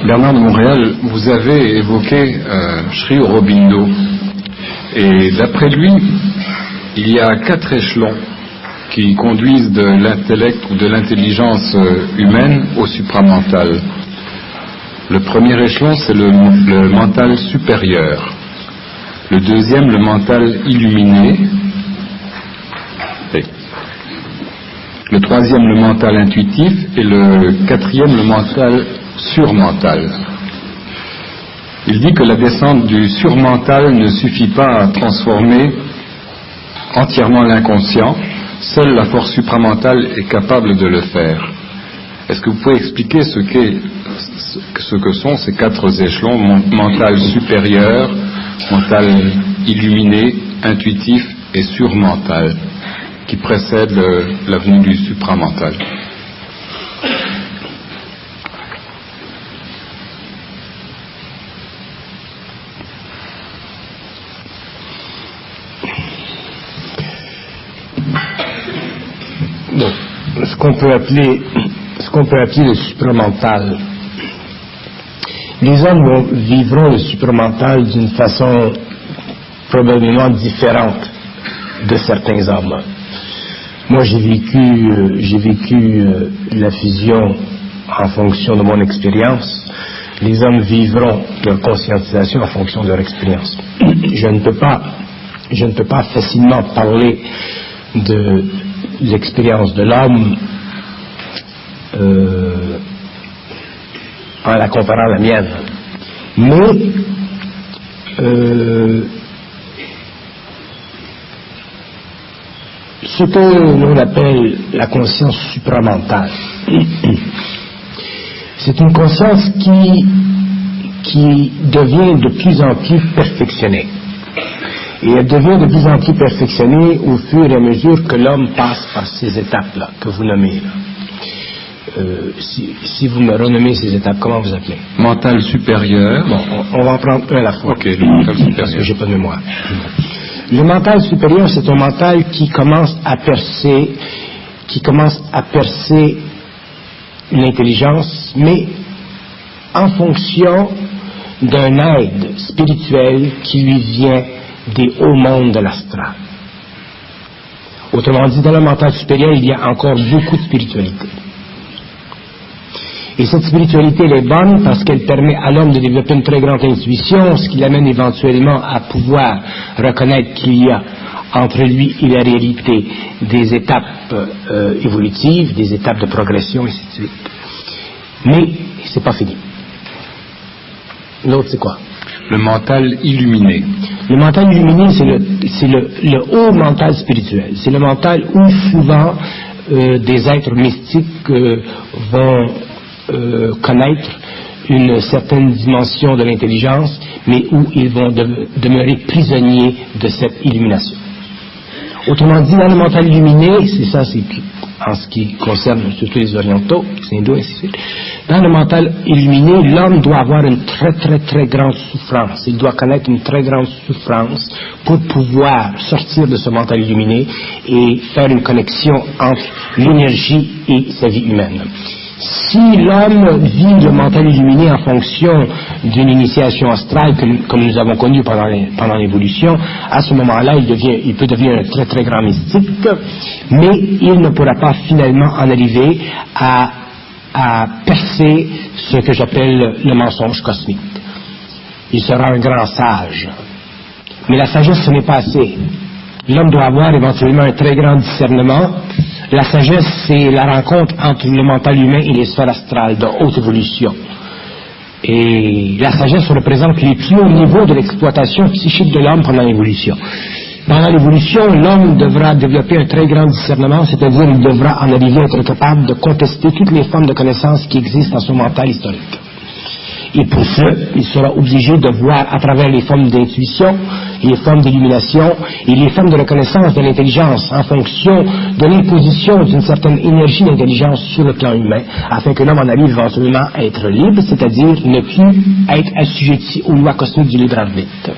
Bernard de Montréal, vous avez évoqué Sri Aurobindo, et d'après lui, il y a 4 échelons qui conduisent de l'intellect ou de l'intelligence humaine au supramental. Le premier échelon, c'est le mental supérieur. Le deuxième, le mental illuminé. Le troisième, le mental intuitif. Et le quatrième, le mental surmental. Il dit que la descente du surmental ne suffit pas à transformer entièrement l'inconscient. Seule la force supramentale est capable de le faire. Est-ce que vous pouvez expliquer ce que sont ces 4 échelons, mental supérieur, mental illuminé, intuitif et surmental, qui précèdent la venue du supramental? Bon, ce qu'on peut appeler le supramental. Les hommes vivront le supramental d'une façon probablement différente de certains hommes. Moi, j'ai vécu la fusion en fonction de mon expérience. Les hommes vivront leur conscientisation en fonction de leur expérience. Je ne peux pas facilement parler de l'expérience de l'homme en la comparant à la mienne. Mais ce que l'on appelle la conscience supramentale, c'est une conscience qui devient de plus en plus perfectionnée. Et elle devient de plus en plus perfectionnée au fur et à mesure que l'homme passe par ces étapes-là, que vous nommez là. Si vous me renommez ces étapes, comment vous appelez? Mental supérieur. Bon, on va en prendre un à la fois. Ok, le mental supérieur. Parce que j'ai pas de mémoire. Le mental supérieur, c'est un mental qui commence à percer l'intelligence, mais en fonction d'un aide spirituel qui lui vient des hauts mondes de l'astral. Autrement dit, dans le mental supérieur, il y a encore beaucoup de spiritualité. Et cette spiritualité, elle est bonne parce qu'elle permet à l'homme de développer une très grande intuition, ce qui l'amène éventuellement à pouvoir reconnaître qu'il y a entre lui et la réalité des étapes évolutives, des étapes de progression, et ainsi de suite. Mais c'est pas fini. L'autre, c'est quoi? Le mental illuminé. Le mental illuminé, c'est le haut mental spirituel. C'est le mental où souvent des êtres mystiques vont connaître une certaine dimension de l'intelligence, mais où ils vont demeurer prisonniers de cette illumination. Autrement dit, dans le mental illuminé, c'est ça, c'est en ce qui concerne surtout les orientaux, les hindous, ainsi de suite. Dans le mental illuminé, l'homme doit avoir une très très très grande souffrance. Il doit connaître une très grande souffrance pour pouvoir sortir de ce mental illuminé et faire une connexion entre l'énergie et sa vie humaine. Si l'homme vit le mental illuminé en fonction d'une initiation astrale comme nous avons connu pendant l'évolution, à ce moment-là, il peut devenir un très très grand mystique, mais il ne pourra pas finalement en arriver à percer ce que j'appelle le mensonge cosmique. Il sera un grand sage. Mais la sagesse, ce n'est pas assez. L'homme doit avoir éventuellement un très grand discernement. La sagesse, c'est la rencontre entre le mental humain et les sphères astrales de haute évolution. Et la sagesse représente les plus hauts niveaux de l'exploitation psychique de l'homme pendant l'évolution. Pendant l'évolution, l'homme devra développer un très grand discernement, c'est-à-dire il devra en arriver à être capable de contester toutes les formes de connaissances qui existent dans son mental historique. Et pour ce, il sera obligé de voir à travers les formes d'intuition, les formes d'illumination et les formes de reconnaissance de l'intelligence en fonction de l'imposition d'une certaine énergie d'intelligence sur le plan humain, afin que l'homme en arrive éventuellement à être libre, c'est-à-dire ne plus être assujetti aux lois cosmiques du libre arbitre.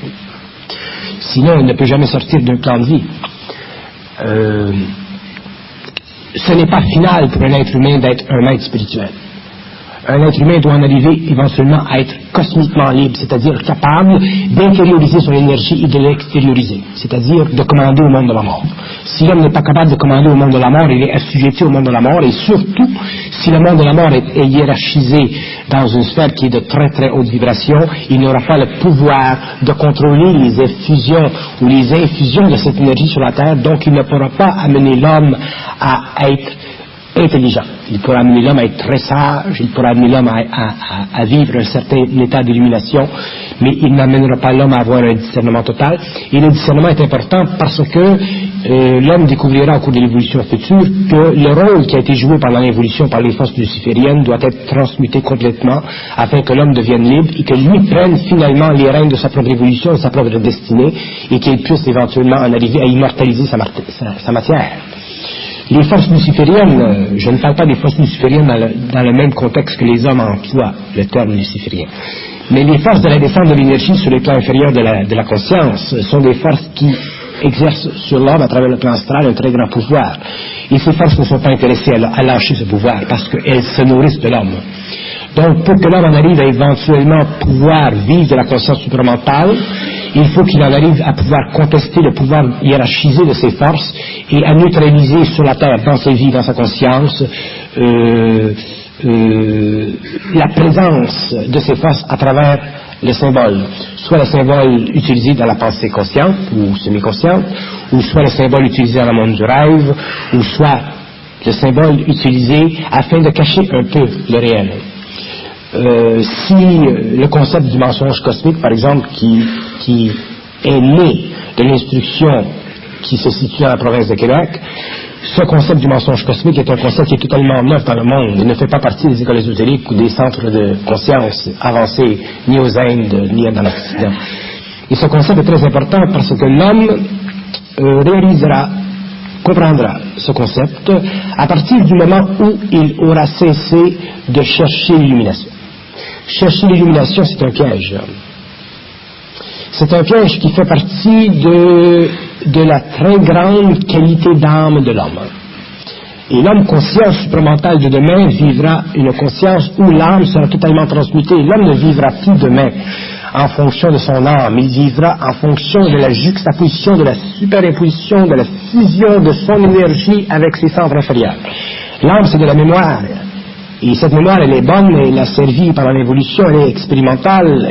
Sinon, il ne peut jamais sortir d'un plan de vie. Ce n'est pas final pour un être humain d'être un être spirituel. un être humain doit en arriver éventuellement à être cosmiquement libre, c'est-à-dire capable d'intérioriser son énergie et de l'extérioriser, c'est-à-dire de commander au monde de la mort. Si l'homme n'est pas capable de commander au monde de la mort, il est assujetti au monde de la mort, et surtout, si le monde de la mort est hiérarchisé dans une sphère qui est de très très haute vibration, il n'aura pas le pouvoir de contrôler les effusions ou les infusions de cette énergie sur la Terre, donc il ne pourra pas amener l'homme à être intelligent. Il pourra amener l'homme à être très sage, il pourra amener l'homme à vivre un certain état d'illumination, mais il n'amènera pas l'homme à avoir un discernement total. Et le discernement est important parce que l'homme découvrira au cours de l'évolution future que le rôle qui a été joué pendant l'évolution par les forces lucifériennes doit être transmuté complètement afin que l'homme devienne libre et que lui prenne finalement les rênes de sa propre évolution, de sa propre destinée, et qu'il puisse éventuellement en arriver à immortaliser sa matière. Les forces lucifériennes, je ne parle pas des forces lucifériennes dans le même contexte que les hommes emploient le terme luciférien, mais les forces de la descente de l'énergie sur les plans inférieurs de la conscience sont des forces qui exercent sur l'homme à travers le plan astral un très grand pouvoir. Et ces forces ne sont pas intéressées à lâcher ce pouvoir parce qu'elles se nourrissent de l'homme. Donc pour que l'homme en arrive à éventuellement pouvoir vivre de la conscience supramentale, il faut qu'il en arrive à pouvoir contester le pouvoir hiérarchisé de ses forces et à neutraliser sur la Terre, dans ses vies, dans sa conscience, la présence de ces forces à travers le symbole. Soit le symbole utilisé dans la pensée consciente ou semi-consciente, ou soit le symbole utilisé dans le monde du rêve, ou soit le symbole utilisé afin de cacher un peu le réel. Si le concept du mensonge cosmique, par exemple, qui est né de l'instruction qui se situe dans la province de Québec, ce concept du mensonge cosmique est un concept qui est totalement neuf dans le monde. Il ne fait pas partie des écoles ésotériques ou des centres de conscience avancés, ni aux Indes, ni dans l'Occident. Et ce concept est très important parce que l'homme comprendra ce concept à partir du moment où il aura cessé de chercher l'illumination. Chercher l'illumination, c'est un piège. C'est un piège qui fait partie de la très grande qualité d'âme de l'homme. Et l'homme conscient supramental de demain vivra une conscience où l'âme sera totalement transmutée. L'homme ne vivra plus demain en fonction de son âme, il vivra en fonction de la juxtaposition, de la superimposition, de la fusion de son énergie avec ses centres inférieurs. L'âme, c'est de la mémoire. Et cette mémoire, elle est bonne, elle a servi pendant l'évolution, elle est expérimentale,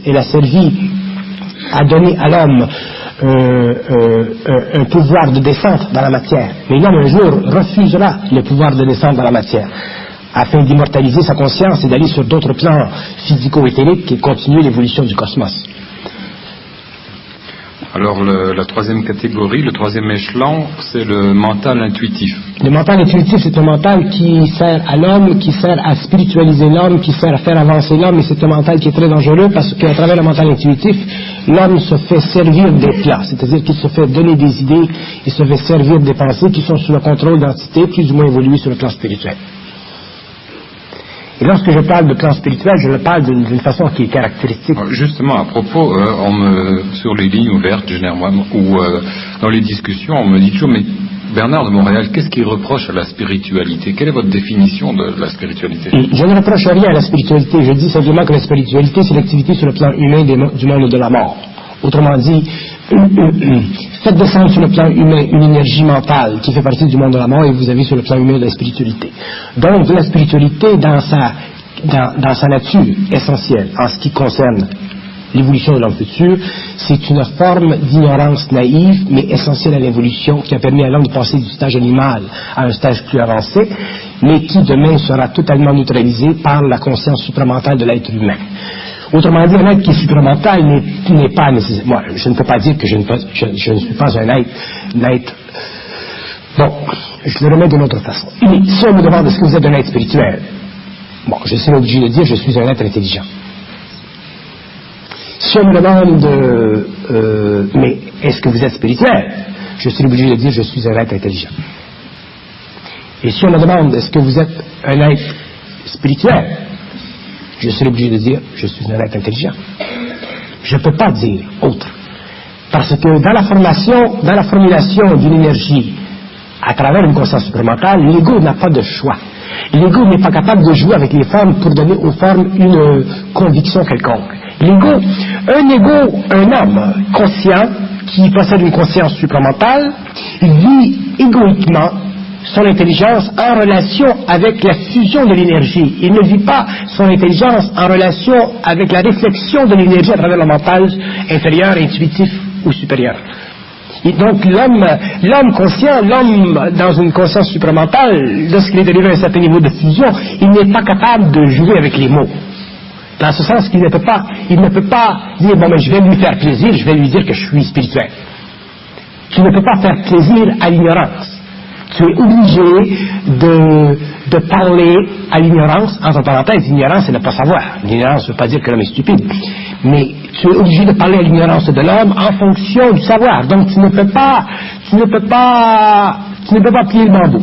elle a servi à donner à l'homme un pouvoir de descente dans la matière. Mais l'homme un jour refusera le pouvoir de descente dans la matière afin d'immortaliser sa conscience et d'aller sur d'autres plans physico-éthériques et continuer l'évolution du cosmos. Alors la troisième catégorie, le troisième échelon, c'est le mental intuitif. Le mental intuitif, c'est un mental qui sert à l'homme, qui sert à spiritualiser l'homme, qui sert à faire avancer l'homme, et c'est un mental qui est très dangereux parce qu'à travers le mental intuitif, l'homme se fait servir des plats, c'est-à-dire qu'il se fait donner des idées, il se fait servir des pensées qui sont sous le contrôle d'entités plus ou moins évoluées sur le plan spirituel. Et lorsque je parle de plan spirituel, je le parle d'une façon qui est caractéristique. Justement, à propos, sur les lignes ouvertes, généralement, ou dans les discussions, on me dit toujours, mais Bernard de Montréal, qu'est-ce qu'il reproche à la spiritualité? Quelle est votre définition de la spiritualité? Je ne reproche rien à la spiritualité, je dis simplement que la spiritualité, c'est l'activité sur le plan humain du monde de la mort. Autrement dit, faites descendre sur le plan humain une énergie mentale qui fait partie du monde de la mort et vous avez sur le plan humain de la spiritualité. Donc la spiritualité dans sa nature essentielle, en ce qui concerne l'évolution de l'homme futur, c'est une forme d'ignorance naïve mais essentielle à l'évolution qui a permis à l'homme de passer du stage animal à un stage plus avancé, mais qui demain sera totalement neutralisé par la conscience supramentale de l'être humain. Autrement dit, un être qui est supramental n'est pas nécessaire. Moi, je ne peux pas dire que je ne suis pas un être. Bon, je le remets d'une autre façon. Et si on me demande est-ce que vous êtes un être spirituel, bon, je suis obligé de dire je suis un être intelligent. Si on me demande mais est-ce que vous êtes spirituel, je suis obligé de dire je suis un être intelligent. Et si on me demande est-ce que vous êtes un être spirituel, je suis obligé de dire je suis un être intelligent. Je ne peux pas dire autre. Parce que dans la formulation d'une énergie à travers une conscience supramentale, l'ego n'a pas de choix. L'ego n'est pas capable de jouer avec les formes pour donner aux formes une conviction quelconque. Un homme conscient, qui possède une conscience supramentale, il vit égoïquement son intelligence en relation avec la fusion de l'énergie. Il ne vit pas son intelligence en relation avec la réflexion de l'énergie à travers le mental inférieur, intuitif ou supérieur. Et donc l'homme conscient, l'homme dans une conscience supramentale, lorsqu'il est arrivé à un certain niveau de fusion, il n'est pas capable de jouer avec les mots. Dans ce sens qu'il ne peut pas dire, bon, mais je vais lui faire plaisir, je vais lui dire que je suis spirituel. Tu ne peux pas faire plaisir à l'ignorance. Tu es obligé de parler à l'ignorance. Entre parenthèses, l'ignorance, c'est ne pas savoir. L'ignorance ne veut pas dire que l'homme est stupide. Mais tu es obligé de parler à l'ignorance de l'homme en fonction du savoir. Donc tu ne peux pas plier le bambou.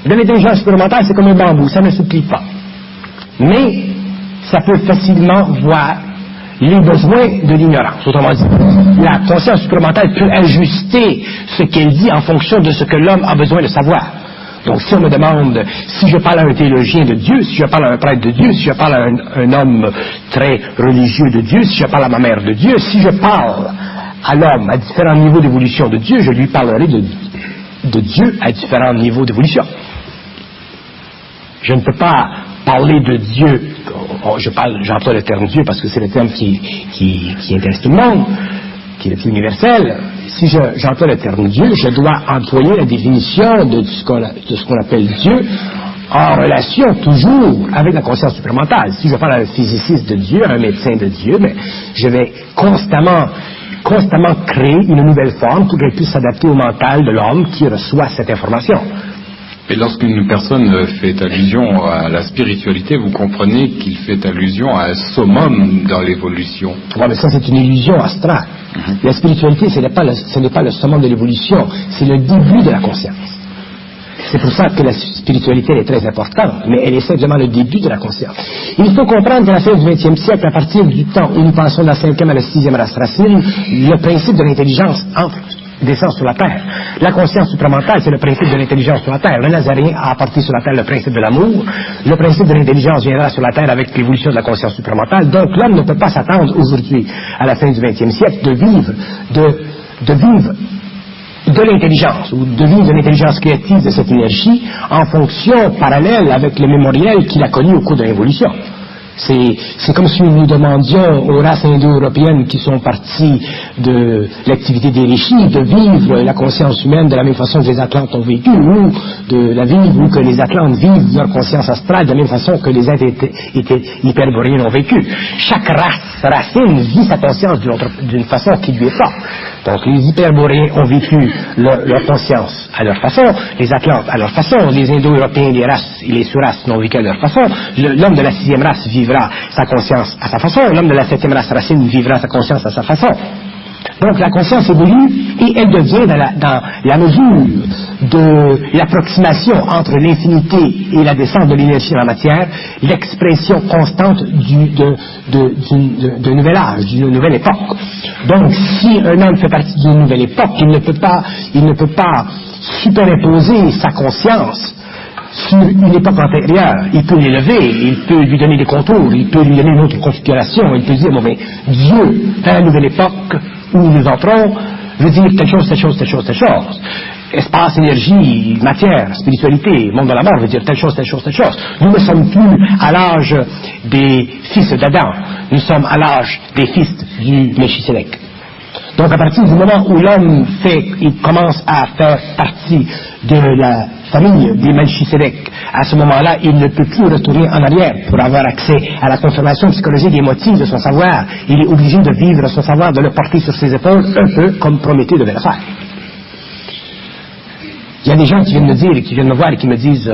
L'intelligence supplémentaire, c'est comme un bambou, ça ne se plie pas. Mais ça peut facilement voir les besoins de l'ignorance. Autrement dit, la conscience supplémentaire peut ajuster ce qu'elle dit en fonction de ce que l'homme a besoin de savoir. Donc si on me demande si je parle à un théologien de Dieu, si je parle à un prêtre de Dieu, si je parle à un homme très religieux de Dieu, si je parle à ma mère de Dieu, si je parle à l'homme à différents niveaux d'évolution de Dieu, je lui parlerai de Dieu à différents niveaux d'évolution. Je ne peux pas parler de Dieu, j'emploie le terme Dieu parce que c'est le terme qui intéresse tout le monde, qui est le plus universel. Si j'emploie le terme Dieu, je dois employer la définition de ce qu'on appelle Dieu en relation toujours avec la conscience supplémentale. Si je parle à un physiciste de Dieu, à un médecin de Dieu, mais je vais constamment créer une nouvelle forme pour qu'elle puisse s'adapter au mental de l'homme qui reçoit cette information. Et lorsqu'une personne fait allusion à la spiritualité, vous comprenez qu'il fait allusion à un summum dans l'évolution. Oui, mais ça c'est une illusion astrale. La spiritualité, ce n'est pas le summum de l'évolution, c'est le début de la conscience. C'est pour ça que la spiritualité est très importante, mais elle est simplement le début de la conscience. Il faut comprendre qu'à la fin du XXe siècle, à partir du temps où nous passons de la 5e à la 6e race racine, le principe de l'intelligence descend sur la terre. La conscience supramentale, c'est le principe de l'intelligence sur la terre. Le Nazaréen a apporté sur la terre le principe de l'amour. Le principe de l'intelligence viendra sur la terre avec l'évolution de la conscience supramentale. Donc l'homme ne peut pas s'attendre aujourd'hui, à la fin du XXe siècle, de vivre de l'intelligence, ou de vivre de l'intelligence créative de cette énergie en fonction parallèle avec le mémoriel qu'il a connu au cours de l'évolution. C'est comme si nous demandions aux races indo-européennes qui sont parties de l'activité des rishis de vivre la conscience humaine de la même façon que les Atlantes ont vécu, ou de la vivre, ou que les Atlantes vivent leur conscience astrale de la même façon que les êtres hyperboréens ont vécu. Chaque racine vit sa conscience d'une façon qui lui est propre. Donc les hyperboréens ont vécu leur conscience à leur façon, les Atlantes à leur façon, les Indo-Européens, les races et les sous-races n'ont vécu à leur façon, l'homme de la 6e race vivra sa conscience à sa façon, l'homme de la 7e race racine vivra sa conscience à sa façon. Donc la conscience évolue et elle devient dans la mesure de l'approximation entre l'infinité et la descente de l'énergie dans la matière, l'expression constante d'un nouvel âge, d'une nouvelle époque. Donc si un homme fait partie d'une nouvelle époque, il ne peut pas superimposer sa conscience sur une époque antérieure. Il peut l'élever, il peut lui donner des contours, il peut lui donner une autre configuration, il peut dire, bon ben, Dieu, dans la nouvelle époque où nous entrons, veut dire telle chose, telle chose, telle chose, telle chose. Espace, énergie, matière, spiritualité, monde de la mort veut dire telle chose, telle chose, telle chose. Nous ne sommes plus à l'âge des fils d'Adam, nous sommes à l'âge des fils du Melchisédek. Donc à partir du moment où l'homme il commence à faire partie de la famille des Melchisédek, à ce moment-là, il ne peut plus retourner en arrière pour avoir accès à la confirmation psychologique des motifs de son savoir. Il est obligé de vivre son savoir, de le porter sur ses épaules, un peu comme Prométhée devait le faire. Il y a des gens qui viennent me dire, qui viennent me voir et qui me disent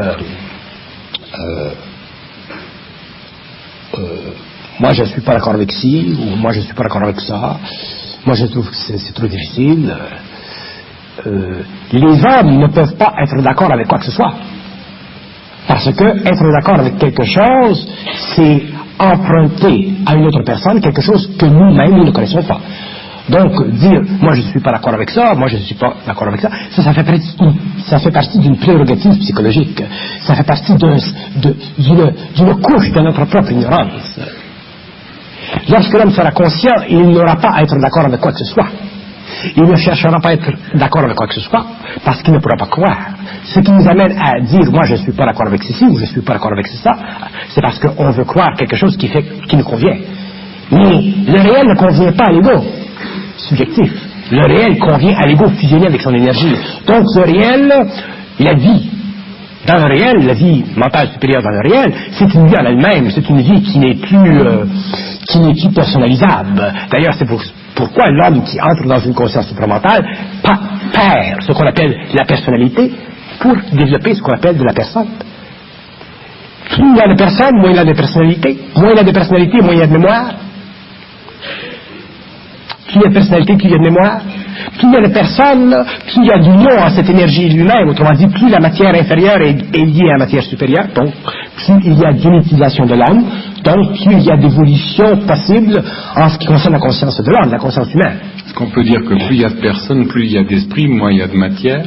moi je ne suis pas d'accord avec ci, ou moi je ne suis pas d'accord avec ça, moi je trouve que c'est trop difficile. Les hommes ne peuvent pas être d'accord avec quoi que ce soit. Parce que être d'accord avec quelque chose, c'est emprunter à une autre personne quelque chose que nous-mêmes, nous ne connaissons pas. Donc, dire, moi je ne suis pas d'accord avec ça, moi je ne suis pas d'accord avec ça, ça fait partie d'une prérogative psychologique. Ça fait partie d'une couche de notre propre ignorance. Lorsque l'homme sera conscient, il n'aura pas à être d'accord avec quoi que ce soit. Il ne cherchera pas à être d'accord avec quoi que ce soit, parce qu'il ne pourra pas croire. Ce qui nous amène à dire, moi je ne suis pas d'accord avec ceci, ou je ne suis pas d'accord avec ça, c'est parce qu'on veut croire quelque chose qui nous convient. Mais le réel ne convient pas à l'ego subjectif. Le réel convient à l'ego fusionné avec son énergie. Donc le réel, la vie, dans le réel, la vie mentale supérieure dans le réel, c'est une vie en elle-même, c'est une vie qui n'est plus personnalisable. D'ailleurs, c'est pourquoi l'homme qui entre dans une conscience supramentale perd ce qu'on appelle la personnalité pour développer ce qu'on appelle de la personne. Plus il y a de personnes, moins il y a de personnalité. Moins il y a de personnalité, moins il y a de mémoire. Plus il y a de personnalité, plus il y a de mémoire. Plus il y a de personnes, plus il y a du nom à cette énergie lui-même. Autrement dit, plus la matière inférieure est liée à la matière supérieure, donc plus il y a d'unitisation de l'âme, donc plus il y a d'évolution possible en ce qui concerne la conscience de l'homme, la conscience humaine. Est-ce qu'on peut dire que plus il y a de personnes, plus il y a d'esprit, moins il y a de matière?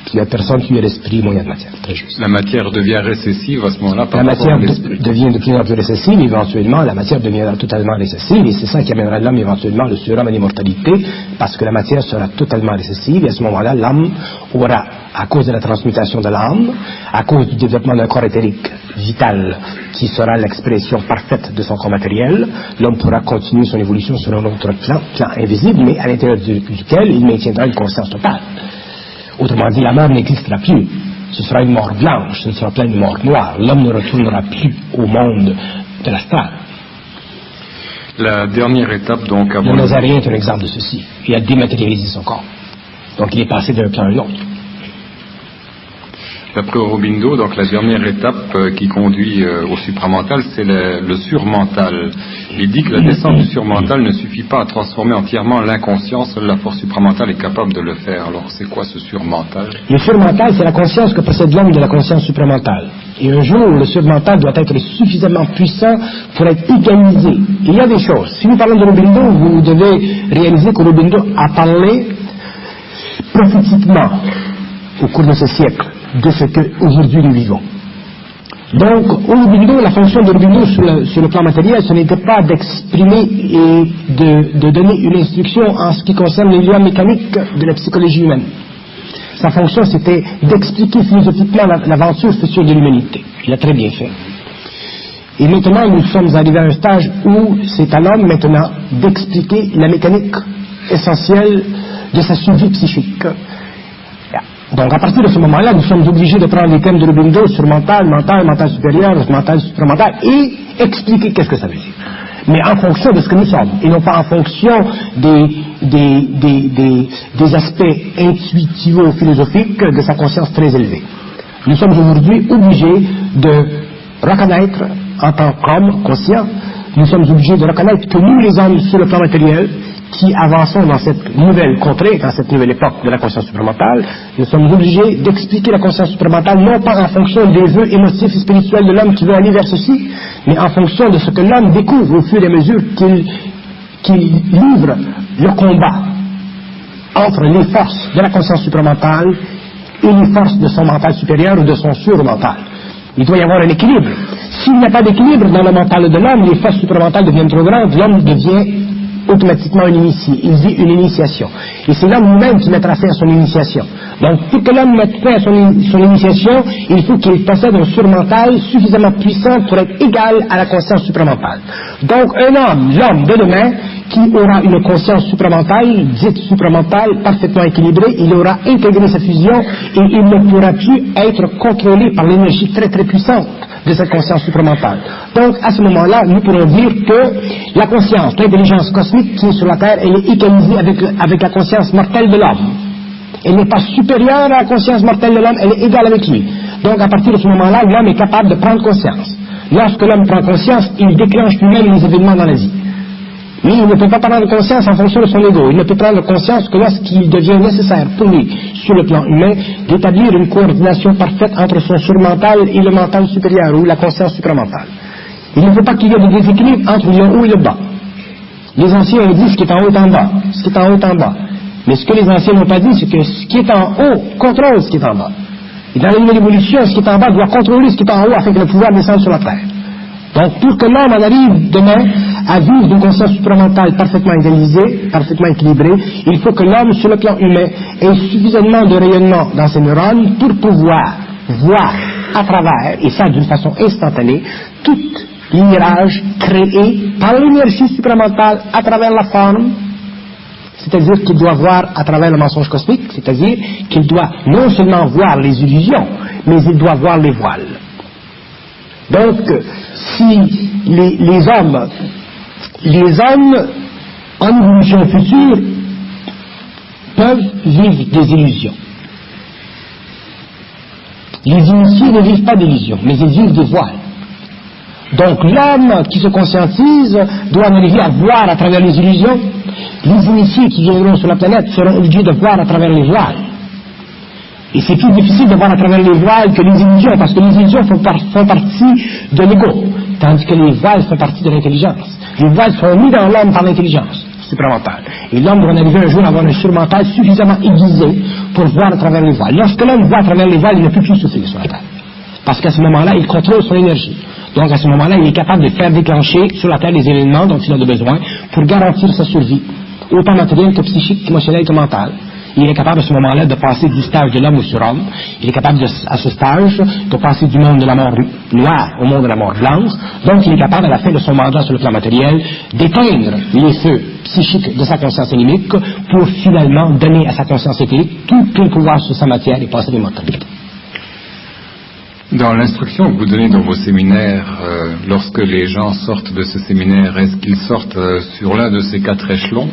Plus il y a de personnes, plus il y a d'esprit, moins il y a de matière. Très juste. La matière devient récessive à ce moment-là par rapport à l'esprit. La matière devient de plus en plus récessive, éventuellement la matière deviendra totalement récessive, et c'est ça qui amènera l'homme éventuellement le surhomme à l'immortalité, parce que la matière sera totalement récessive, et à ce moment-là, l'homme aura, à cause de la transmutation de l'âme, à cause du développement d'un corps éthérique vital, qui sera l'expression parfaite de son corps matériel, l'homme pourra continuer son évolution sur un autre plan invisible, mais à l'intérieur duquel il maintiendra une conscience totale. Autrement dit, la mort n'existera plus. Ce sera une mort blanche, ce ne sera pas une mort noire. L'homme ne retournera plus au monde de l'astral. La dernière étape, donc, avant... Le Nazarien est un exemple de ceci. Il a dématérialisé son corps. Donc il est passé d'un plan à un autre. D'après Aurobindo, donc la dernière étape qui conduit au supramental, c'est le surmental. Il dit que la descente du surmental ne suffit pas à transformer entièrement l'inconscient, seule la force supramentale est capable de le faire. Alors c'est quoi ce surmental? Le surmental, c'est la conscience que possède l'homme de la conscience supramentale. Et un jour, le surmental doit être suffisamment puissant pour être égalisé. Il y a des choses. Si nous parlons d'Aurobindo, vous devez réaliser qu'Aurobindo a parlé prophétiquement au cours de ce siècle de ce qu'aujourd'hui nous vivons. Donc, Aurobindo, la fonction d'Aurobindo sur le plan matériel, ce n'était pas d'exprimer et de donner une instruction en ce qui concerne les lois mécaniques de la psychologie humaine. Sa fonction, c'était d'expliquer philosophiquement l'aventure future de l'humanité. Il a très bien fait. Et maintenant, nous sommes arrivés à un stage où c'est à l'homme maintenant d'expliquer la mécanique essentielle de sa survie psychique. Donc, à partir de ce moment-là, nous sommes obligés de prendre les thèmes de Aurobindo sur mental supérieur, mental supramental, et expliquer qu'est-ce que ça veut dire. Mais en fonction de ce que nous sommes, et non pas en fonction des aspects intuitivo-philosophiques de sa conscience très élevée. Nous sommes aujourd'hui obligés de reconnaître, en tant qu'hommes conscients, nous sommes obligés de reconnaître que nous, les hommes, sur le plan matériel, qui avançons dans cette nouvelle contrée, dans cette nouvelle époque de la conscience supramentale, nous sommes obligés d'expliquer la conscience supramentale non pas en fonction des vœux émotifs et spirituels de l'homme qui veut aller vers ceci, mais en fonction de ce que l'homme découvre au fur et à mesure qu'il livre le combat entre les forces de la conscience supramentale et les forces de son mental supérieur ou de son surmental. Il doit y avoir un équilibre. S'il n'y a pas d'équilibre dans le mental de l'homme, les forces supramentales deviennent trop grandes, l'homme devient automatiquement un initié, il vit une initiation. Et c'est l'homme lui-même qui mettra fin à son initiation. Donc, pour que l'homme mette fin à son initiation, il faut qu'il possède un surmental suffisamment puissant pour être égal à la conscience supramentale. Donc, l'homme de demain, qui aura une conscience supramentale, dite supramentale, parfaitement équilibrée, il aura intégré sa fusion et il ne pourra plus être contrôlé par l'énergie très très puissante de cette conscience supramentale. Donc, à ce moment-là, nous pourrons dire que la conscience, l'intelligence cosmique qui est sur la Terre, elle est égalisée avec la conscience mortelle de l'homme. Elle n'est pas supérieure à la conscience mortelle de l'homme, elle est égale avec lui. Donc, à partir de ce moment-là, l'homme est capable de prendre conscience. Lorsque l'homme prend conscience, il déclenche lui-même les événements dans la vie. Mais il ne peut pas prendre conscience en fonction de son ego. Il ne peut prendre conscience que lorsqu'il devient nécessaire pour lui, sur le plan humain, d'établir une coordination parfaite entre son surmental et le mental supérieur, ou la conscience supramentale. Il ne faut pas qu'il y ait de déséquilibre entre le haut et le bas. Les anciens ont dit ce qui est en haut est en bas, ce qui est en haut est en bas. Mais ce que les anciens n'ont pas dit, c'est que ce qui est en haut contrôle ce qui est en bas. Et dans la nouvelle évolution, ce qui est en bas doit contrôler ce qui est en haut afin que le pouvoir descende sur la terre. Donc, pour que l'homme en arrive demain à vivre d'une conscience supramentale parfaitement égalisée, parfaitement équilibrée, il faut que l'homme, sur le plan humain, ait suffisamment de rayonnement dans ses neurones pour pouvoir voir à travers, et ça d'une façon instantanée, tout l'image créé par l'énergie supramentale à travers la forme, c'est-à-dire qu'il doit voir à travers le mensonge cosmique, c'est-à-dire qu'il doit non seulement voir les illusions, mais il doit voir les voiles. Donc, si les hommes en évolution future peuvent vivre des illusions. Les initiés ne vivent pas d'illusions, mais ils vivent des voiles. Donc l'homme qui se conscientise doit en arriver à voir à travers les illusions. Les initiés qui viendront sur la planète seront obligés de voir à travers les voiles. Et c'est plus difficile de voir à travers les voiles que les illusions, parce que les illusions font partie de l'ego, tandis que les voiles font partie de l'intelligence. Les voiles sont mis dans l'homme par l'intelligence supramentale. Et l'homme doit en arriver un jour à avoir un surmental suffisamment aiguisé pour voir à travers les voiles. Lorsque l'homme voit à travers les voiles, il ne peut plus souffrir sur la terre. Parce qu'à ce moment-là, il contrôle son énergie. Donc à ce moment-là, il est capable de faire déclencher sur la terre les événements dont il a besoin pour garantir sa survie, autant matérielle que psychique, qu'émotionnelle que mentale. Il est capable à ce moment-là de passer du stage de l'homme au surhomme. Il est capable à ce stage de passer du monde de la mort noire au monde de la mort blanche. Donc il est capable à la fin de son mandat sur le plan matériel d'éteindre les feux psychiques de sa conscience animique pour finalement donner à sa conscience éthérique tout le pouvoir sur sa matière et passer l'immortalité. Dans l'instruction que vous donnez dans vos séminaires, lorsque les gens sortent de ce séminaire, est-ce qu'ils sortent sur l'un de ces 4 échelons?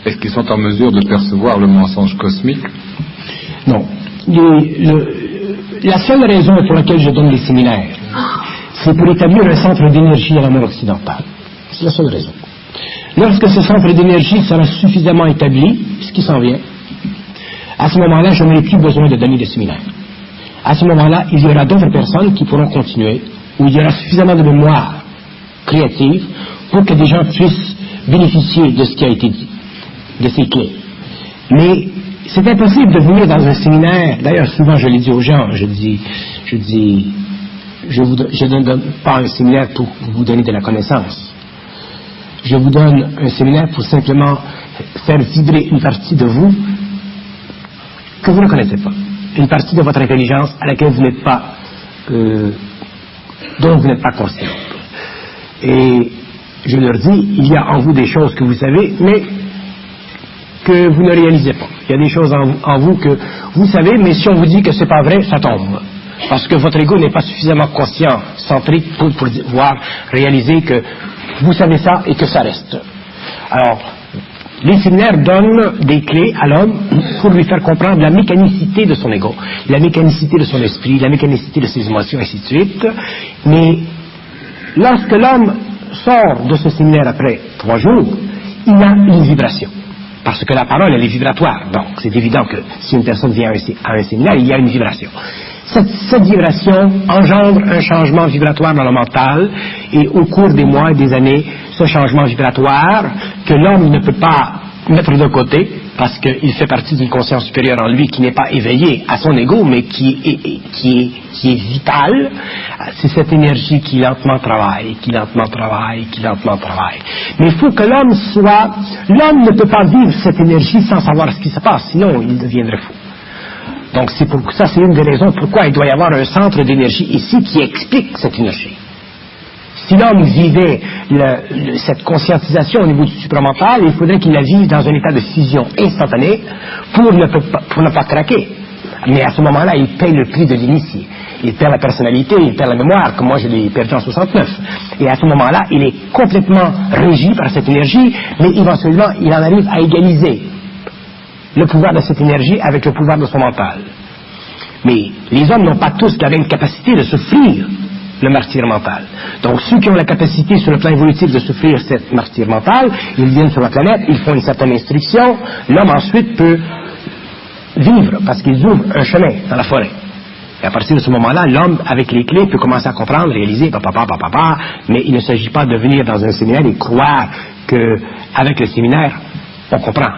Est-ce qu'ils sont en mesure de percevoir le mensonge cosmique? Non. La seule raison pour laquelle je donne les séminaires, c'est pour établir un centre d'énergie à la mer occidentale. C'est la seule raison. Lorsque ce centre d'énergie sera suffisamment établi, ce qui s'en vient, à ce moment-là, je n'aurai plus besoin de donner des séminaires. À ce moment-là, il y aura d'autres personnes qui pourront continuer, où il y aura suffisamment de mémoire créative pour que des gens puissent bénéficier de ce qui a été dit, de ces clés. Mais c'est impossible de venir dans un séminaire. D'ailleurs, souvent je l'ai dit aux gens, je ne donne pas un séminaire pour vous donner de la connaissance. Je vous donne un séminaire pour simplement faire vibrer une partie de vous que vous ne connaissez pas. Une partie de votre intelligence à laquelle vous n'êtes pas, dont vous n'êtes pas conscient. Et je leur dis, il y a en vous des choses que vous savez, mais que vous ne réalisez pas. Il y a des choses en vous que vous savez, mais si on vous dit que c'est pas vrai, ça tombe. Parce que votre ego n'est pas suffisamment conscient, centrique pour pouvoir réaliser que vous savez ça et que ça reste. Alors, les séminaires donnent des clés à l'homme pour lui faire comprendre la mécanicité de son ego, la mécanicité de son esprit, la mécanicité de ses émotions, et ainsi de suite. Mais lorsque l'homme sort de ce séminaire après 3 jours, il a une vibration. Parce que la parole, elle est vibratoire. Donc, c'est évident que si une personne vient à un séminaire, il y a une vibration. Cette vibration engendre un changement vibratoire dans le mental, et au cours des mois et des années, ce changement vibratoire, que l'homme ne peut pas mettre de côté, parce qu'il fait partie d'une conscience supérieure en lui qui n'est pas éveillée à son ego, mais qui est vitale, c'est cette énergie qui lentement travaille. Mais il faut que l'homme ne peut pas vivre cette énergie sans savoir ce qui se passe, sinon il deviendrait fou. Donc c'est une des raisons pourquoi il doit y avoir un centre d'énergie ici qui explique cette énergie. Si l'homme vivait cette conscientisation au niveau du supramental, il faudrait qu'il la vive dans un état de fusion instantanée pour ne pas craquer. Mais à ce moment-là, il paye le prix de l'initié. Il perd la personnalité, il perd la mémoire, comme moi je l'ai perdu en 69. Et à ce moment-là, il est complètement régi par cette énergie, mais éventuellement, il en arrive à égaliser le pouvoir de cette énergie avec le pouvoir de son mental. Mais les hommes n'ont pas tous la même capacité de souffrir le martyre mental. Donc ceux qui ont la capacité sur le plan évolutif de souffrir cette martyre mentale, ils viennent sur la planète, ils font une certaine instruction, l'homme ensuite peut vivre parce qu'ils ouvrent un chemin dans la forêt. Et à partir de ce moment-là, l'homme, avec les clés, peut commencer à comprendre, réaliser, mais il ne s'agit pas de venir dans un séminaire et croire qu'avec le séminaire, on comprend.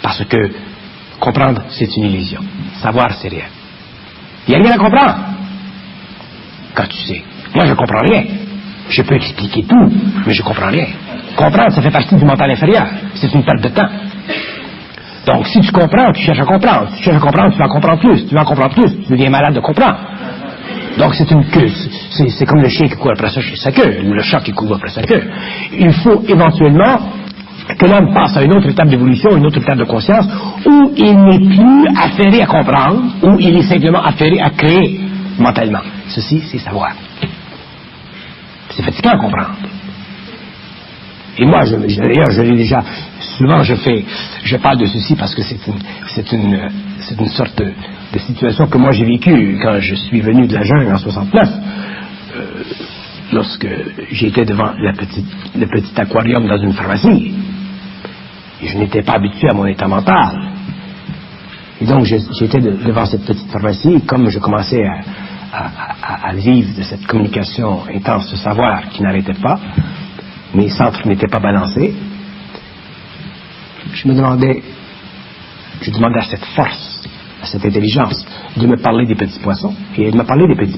Parce que comprendre, c'est une illusion. Savoir, c'est rien. Il n'y a rien à comprendre. Quand tu sais. Moi, je ne comprends rien. Je peux expliquer tout, mais je ne comprends rien. Comprendre, ça fait partie du mental inférieur. C'est une perte de temps. Donc, si tu comprends, tu cherches à comprendre. Si tu cherches à comprendre, tu vas en comprendre plus. Tu vas en comprendre plus, tu deviens malade de comprendre. Donc, c'est une queue. C'est comme le chien qui court après sa queue, ou le chat qui court après sa queue. Il faut éventuellement que l'homme passe à une autre étape d'évolution, une autre étape de conscience, où il n'est plus affairé à comprendre, où il est simplement affairé à créer mentalement. Ceci, c'est savoir. C'est fatigant à comprendre. Et moi, d'ailleurs, je l'ai déjà, souvent je parle de ceci parce que c'est une sorte de situation que moi j'ai vécue quand je suis venu de la jungle en 69, lorsque j'étais devant le petit aquarium dans une pharmacie. Et je n'étais pas habitué à mon état mental. Et donc j'étais devant cette petite pharmacie, et comme je commençais à vivre de cette communication intense de savoir qui n'arrêtait pas, mes centres n'étaient pas balancés, je demandais à cette force, à cette intelligence, de me parler des petits poissons. Et elle m'a parlé des petits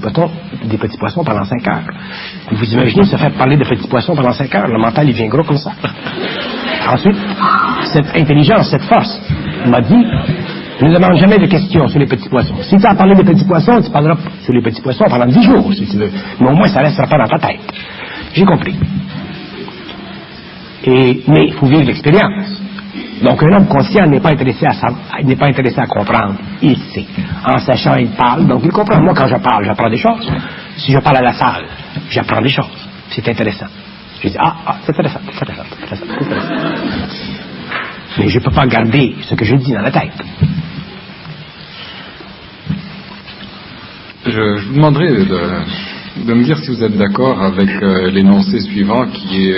poissons pendant 5 heures. Vous imaginez se faire parler de petits poissons pendant 5 heures, le mental il devient gros comme ça. Ensuite, cette intelligence, cette force m'a dit, ne demande jamais de questions sur les petits poissons. Si tu as parlé des petits poissons, tu parleras sur les petits poissons pendant 10 jours, si tu veux. Mais au moins, ça ne restera pas dans ta tête. J'ai compris. Mais il faut vivre l'expérience. Donc un homme conscient n'est pas intéressé à comprendre. Il sait. En sachant, il parle, donc il comprend. Moi, quand je parle, j'apprends des choses. Si je parle à la salle, j'apprends des choses. C'est intéressant. Je dis, c'est intéressant. Mais je ne peux pas garder ce que je dis dans la tête. Je vous demanderai de me dire si vous êtes d'accord avec l'énoncé suivant qui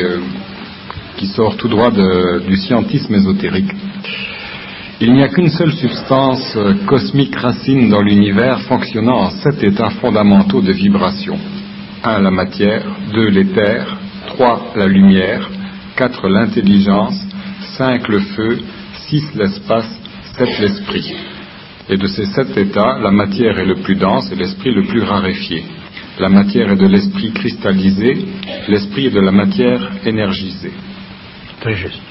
sort tout droit du scientisme ésotérique. Il n'y a qu'une seule substance cosmique racine dans l'univers fonctionnant en 7 états fondamentaux de vibration. 1. La matière, 2. L'éther, 3. La lumière, 4. L'intelligence, 5. Le feu, 6. L'espace, 7. L'esprit. Et de ces 7 états, la matière est le plus dense et l'esprit le plus raréfié. La matière est de l'esprit cristallisé, l'esprit est de la matière énergisée. Très juste.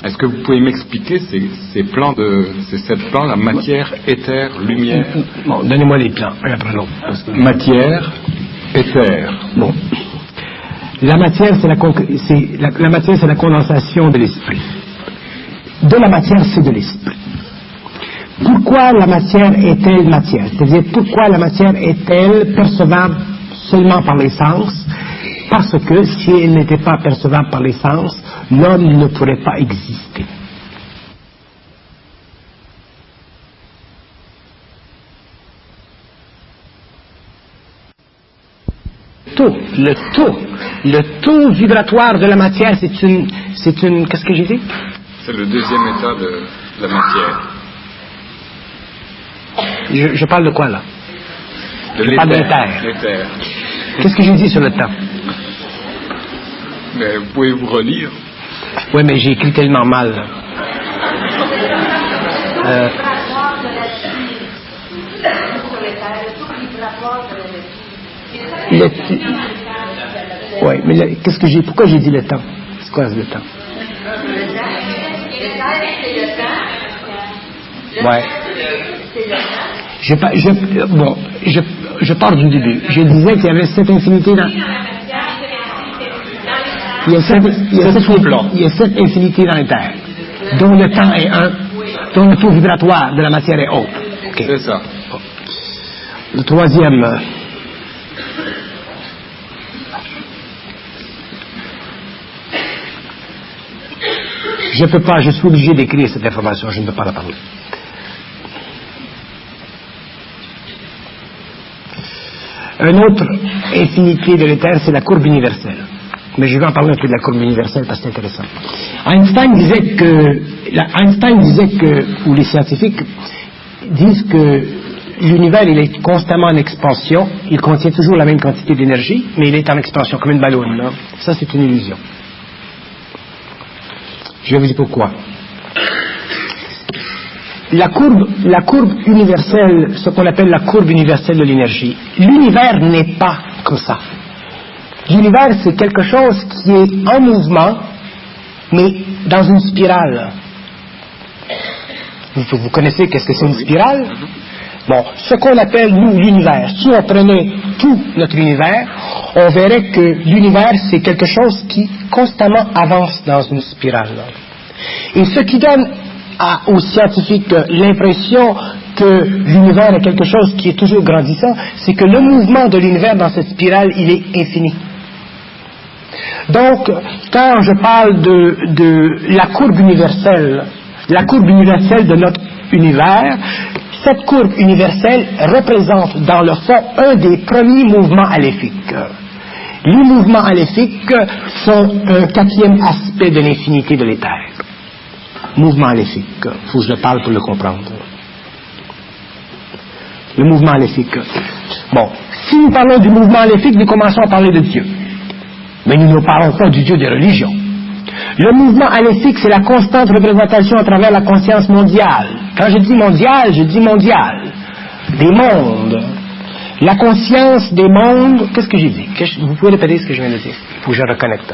Est-ce que vous pouvez m'expliquer ces 7 plans, la matière, éther, lumière? Bon, donnez-moi les plans, un après l'autre. Matière, éther. Bon. La matière, c'est la condensation de l'esprit. De la matière, c'est de l'esprit. Pourquoi la matière est-elle matière? C'est-à-dire, pourquoi la matière est-elle percevable seulement par les sens? Parce que si elle n'était pas percevable par les sens, l'homme ne pourrait pas exister. Le taux vibratoire de la matière, c'est une, qu'est-ce que j'ai dit? C'est le deuxième état de la matière. Je parle de quoi, là? Je parle de l'éther. Qu'est-ce que j'ai dit sur le temps? Mais vous pouvez vous relire. Oui, mais j'ai écrit tellement mal. Oui, mais pourquoi j'ai dit le temps? C'est quoi le temps? Ouais. Je pars du début. Je disais qu'il y avait cette infinité dans... Il y a cette infinité dans les terres, dont le temps est un, dont le taux vibratoire de la matière est autre. Okay. C'est ça. Le troisième... je suis obligé d'écrire cette information, je ne peux pas la parler. Une autre infinité de l'éther, c'est la courbe universelle. Mais je vais en parler un peu de la courbe universelle parce que c'est intéressant. Einstein disait que, ou les scientifiques disent que l'univers, il est constamment en expansion, il contient toujours la même quantité d'énergie, mais il est en expansion, comme une ballonne, là. Ça, c'est une illusion. Je vais vous dire pourquoi. La courbe universelle, ce qu'on appelle la courbe universelle de l'énergie, l'univers n'est pas comme ça. L'univers, c'est quelque chose qui est en mouvement, mais dans une spirale. Vous connaissez qu'est-ce que c'est une spirale? Bon, ce qu'on appelle, nous, l'univers, si on prenait tout notre univers, on verrait que l'univers, c'est quelque chose qui constamment avance dans une spirale. Et ce qui donne aux scientifiques l'impression que l'univers est quelque chose qui est toujours grandissant, c'est que le mouvement de l'univers dans cette spirale, il est infini. Donc, quand je parle de la courbe universelle de notre univers, cette courbe universelle représente dans le fond un des premiers mouvements aléphiques. Les mouvements aléphiques sont un quatrième aspect de l'infinité de l'éther. Mouvement aléphique, il faut que je le parle pour le comprendre. Le mouvement aléphique. Bon, si nous parlons du mouvement aléphique, nous commençons à parler de Dieu. Mais nous ne parlons pas du Dieu des religions. Le mouvement aléphique, c'est la constante représentation à travers la conscience mondiale. Quand je dis mondial, je dis mondial. Des mondes. La conscience des mondes, qu'est-ce que j'ai dit? Vous pouvez répéter ce que je viens de dire? Il faut que je reconnecte.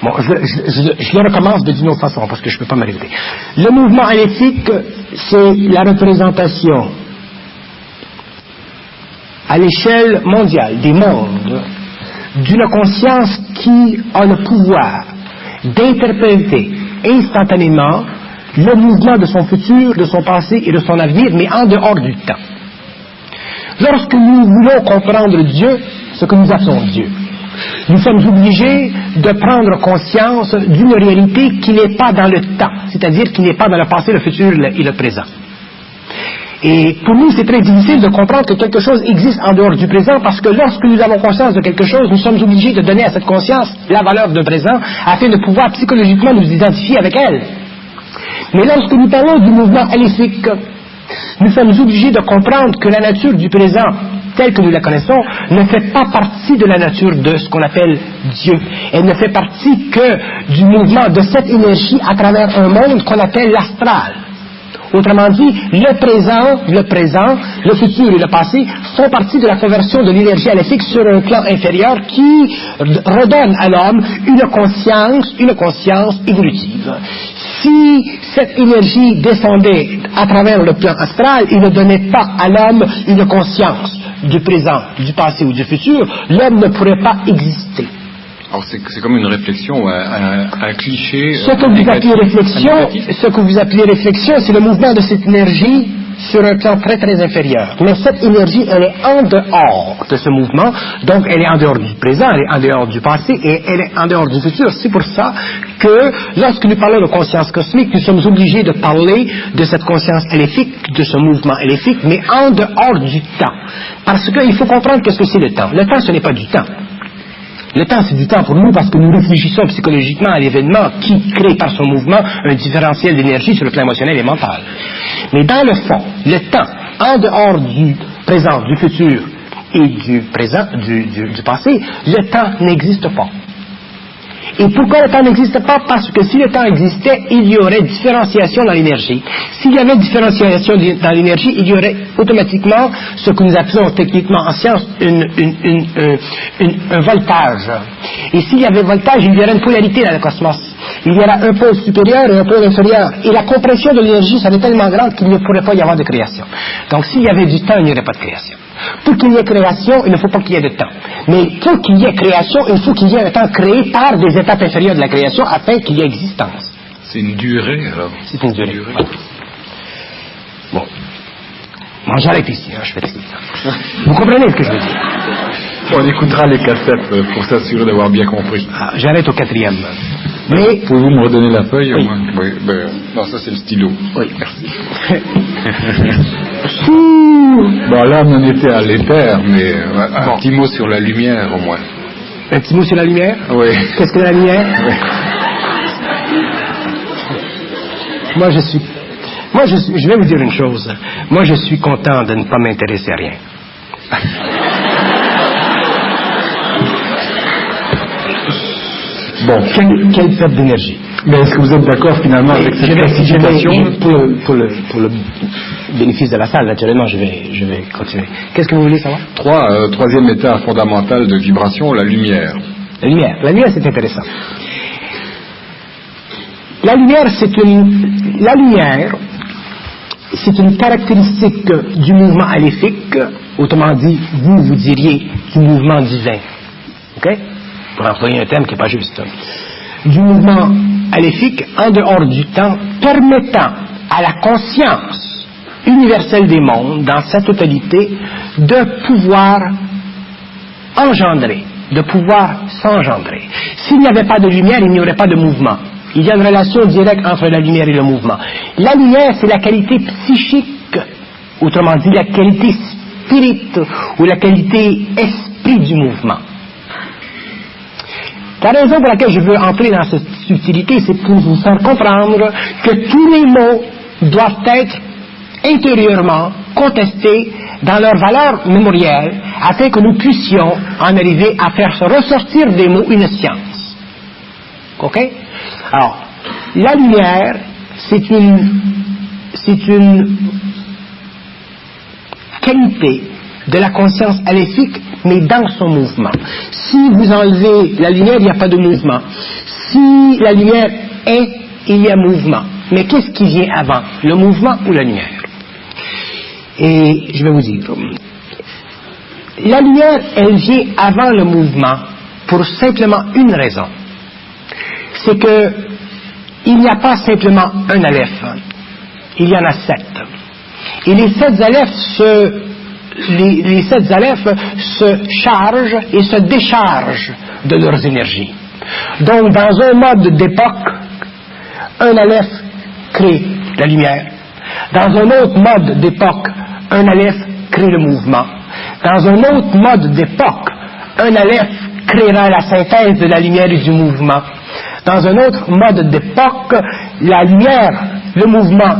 Bon, je le recommence d'une autre façon, parce que je ne peux pas me répéter. Le mouvement aléphique, c'est la représentation à l'échelle mondiale des mondes d'une conscience qui a le pouvoir d'interpréter instantanément le mouvement de son futur, de son passé et de son avenir, mais en dehors du temps. Lorsque nous voulons comprendre Dieu, ce que nous appelons Dieu, nous sommes obligés de prendre conscience d'une réalité qui n'est pas dans le temps, c'est-à-dire qui n'est pas dans le passé, le futur et le présent. Et pour nous, c'est très difficile de comprendre que quelque chose existe en dehors du présent, parce que lorsque nous avons conscience de quelque chose, nous sommes obligés de donner à cette conscience la valeur de présent, afin de pouvoir psychologiquement nous identifier avec elle. Mais lorsque nous parlons du mouvement aléphique, nous sommes obligés de comprendre que la nature du présent, telle que nous la connaissons, ne fait pas partie de la nature de ce qu'on appelle Dieu. Elle ne fait partie que du mouvement de cette énergie à travers un monde qu'on appelle l'astral. Autrement dit, le présent, le futur et le passé font partie de la conversion de l'énergie aléphique sur un plan inférieur qui redonne à l'homme une conscience évolutive. Si cette énergie descendait à travers le plan astral et ne donnait pas à l'homme une conscience du présent, du passé ou du futur, l'homme ne pourrait pas exister. Alors c'est comme une réflexion, un cliché. Ce que vous appelez réflexion, c'est le mouvement de cette énergie sur un plan très très inférieur. Mais cette énergie, elle est en dehors de ce mouvement, donc elle est en dehors du présent, elle est en dehors du passé et elle est en dehors du futur. C'est pour ça que lorsque nous parlons de conscience cosmique, nous sommes obligés de parler de cette conscience aléphique, de ce mouvement aléphique, mais en dehors du temps. Parce qu'il faut comprendre qu'est-ce que c'est le temps. Le temps, ce n'est pas du temps. Le temps, c'est du temps pour nous parce que nous réfléchissons psychologiquement à l'événement qui crée par son mouvement un différentiel d'énergie sur le plan émotionnel et mental. Mais dans le fond, le temps, en dehors du présent, du futur et du présent, du passé, le temps n'existe pas. Et pourquoi le temps n'existe pas? Parce que si le temps existait, il y aurait différenciation dans l'énergie. S'il y avait différenciation dans l'énergie, il y aurait automatiquement ce que nous appelons techniquement en science un voltage. Et s'il y avait voltage, il y aurait une polarité dans le cosmos. Il y aura un pôle supérieur et un pôle inférieur. Et la compression de l'énergie serait tellement grande qu'il ne pourrait pas y avoir de création. Donc s'il y avait du temps, il n'y aurait pas de création. Pour qu'il y ait création, il ne faut pas qu'il y ait de temps. Mais pour qu'il y ait création, il faut qu'il y ait un temps créé par des étapes inférieures de la création afin qu'il y ait existence. C'est une durée, alors. C'est une durée. Bon. Bon, j'arrête ici, je fais ça. Vous comprenez ce que je veux dire? On écoutera les cassettes pour s'assurer d'avoir bien compris. Ah, j'arrête au 4e. Mais... Pouvez-vous me redonner la feuille? Oui. Oui. Non, ça c'est le stylo. Oui. Merci. Bon, là on en était à l'éther, mais un petit mot sur la lumière au moins. Un petit mot sur la lumière? Oui. Qu'est-ce que la lumière? Oui. Moi je suis... Moi, je vais vous dire une chose. Moi, je suis content de ne pas m'intéresser à rien. Bon, Quelle perte d'énergie. mais est-ce que vous êtes d'accord finalement avec cette classification? Pour le bénéfice de la salle, naturellement, je vais continuer. Qu'est-ce que vous voulez savoir? Troisième état fondamental de vibration, la lumière. La lumière, c'est intéressant. La lumière, c'est une caractéristique du mouvement aléfique, autrement dit, vous diriez du mouvement divin. OK? Pour employer un terme qui n'est pas juste. Du mouvement aléfique en dehors du temps, permettant à la conscience universelle des mondes, dans sa totalité, de pouvoir engendrer, de pouvoir s'engendrer. S'il n'y avait pas de lumière, il n'y aurait pas de mouvement. Il y a une relation directe entre la lumière et le mouvement. La lumière, c'est la qualité psychique, autrement dit, la qualité spirit, ou la qualité esprit du mouvement. La raison pour laquelle je veux entrer dans cette subtilité, c'est pour vous faire comprendre que tous les mots doivent être intérieurement contestés dans leur valeur mémorielle, afin que nous puissions en arriver à faire ressortir des mots une science. OK? Alors, la lumière, c'est une qualité de la conscience aléfique, mais dans son mouvement. Si vous enlevez la lumière, il n'y a pas de mouvement. Si la lumière est, il y a mouvement. Mais qu'est-ce qui vient avant, le mouvement ou la lumière? Et je vais vous dire, la lumière, elle vient avant le mouvement pour simplement une raison. C'est que il n'y a pas simplement un aleph, il y en a 7. Et les 7 alephes se chargent et se déchargent de leurs énergies. Donc, dans un mode d'époque, un aleph crée la lumière. Dans un autre mode d'époque, un aleph crée le mouvement. Dans un autre mode d'époque, un aleph créera la synthèse de la lumière et du mouvement. Dans un autre mode d'époque, la lumière, le mouvement,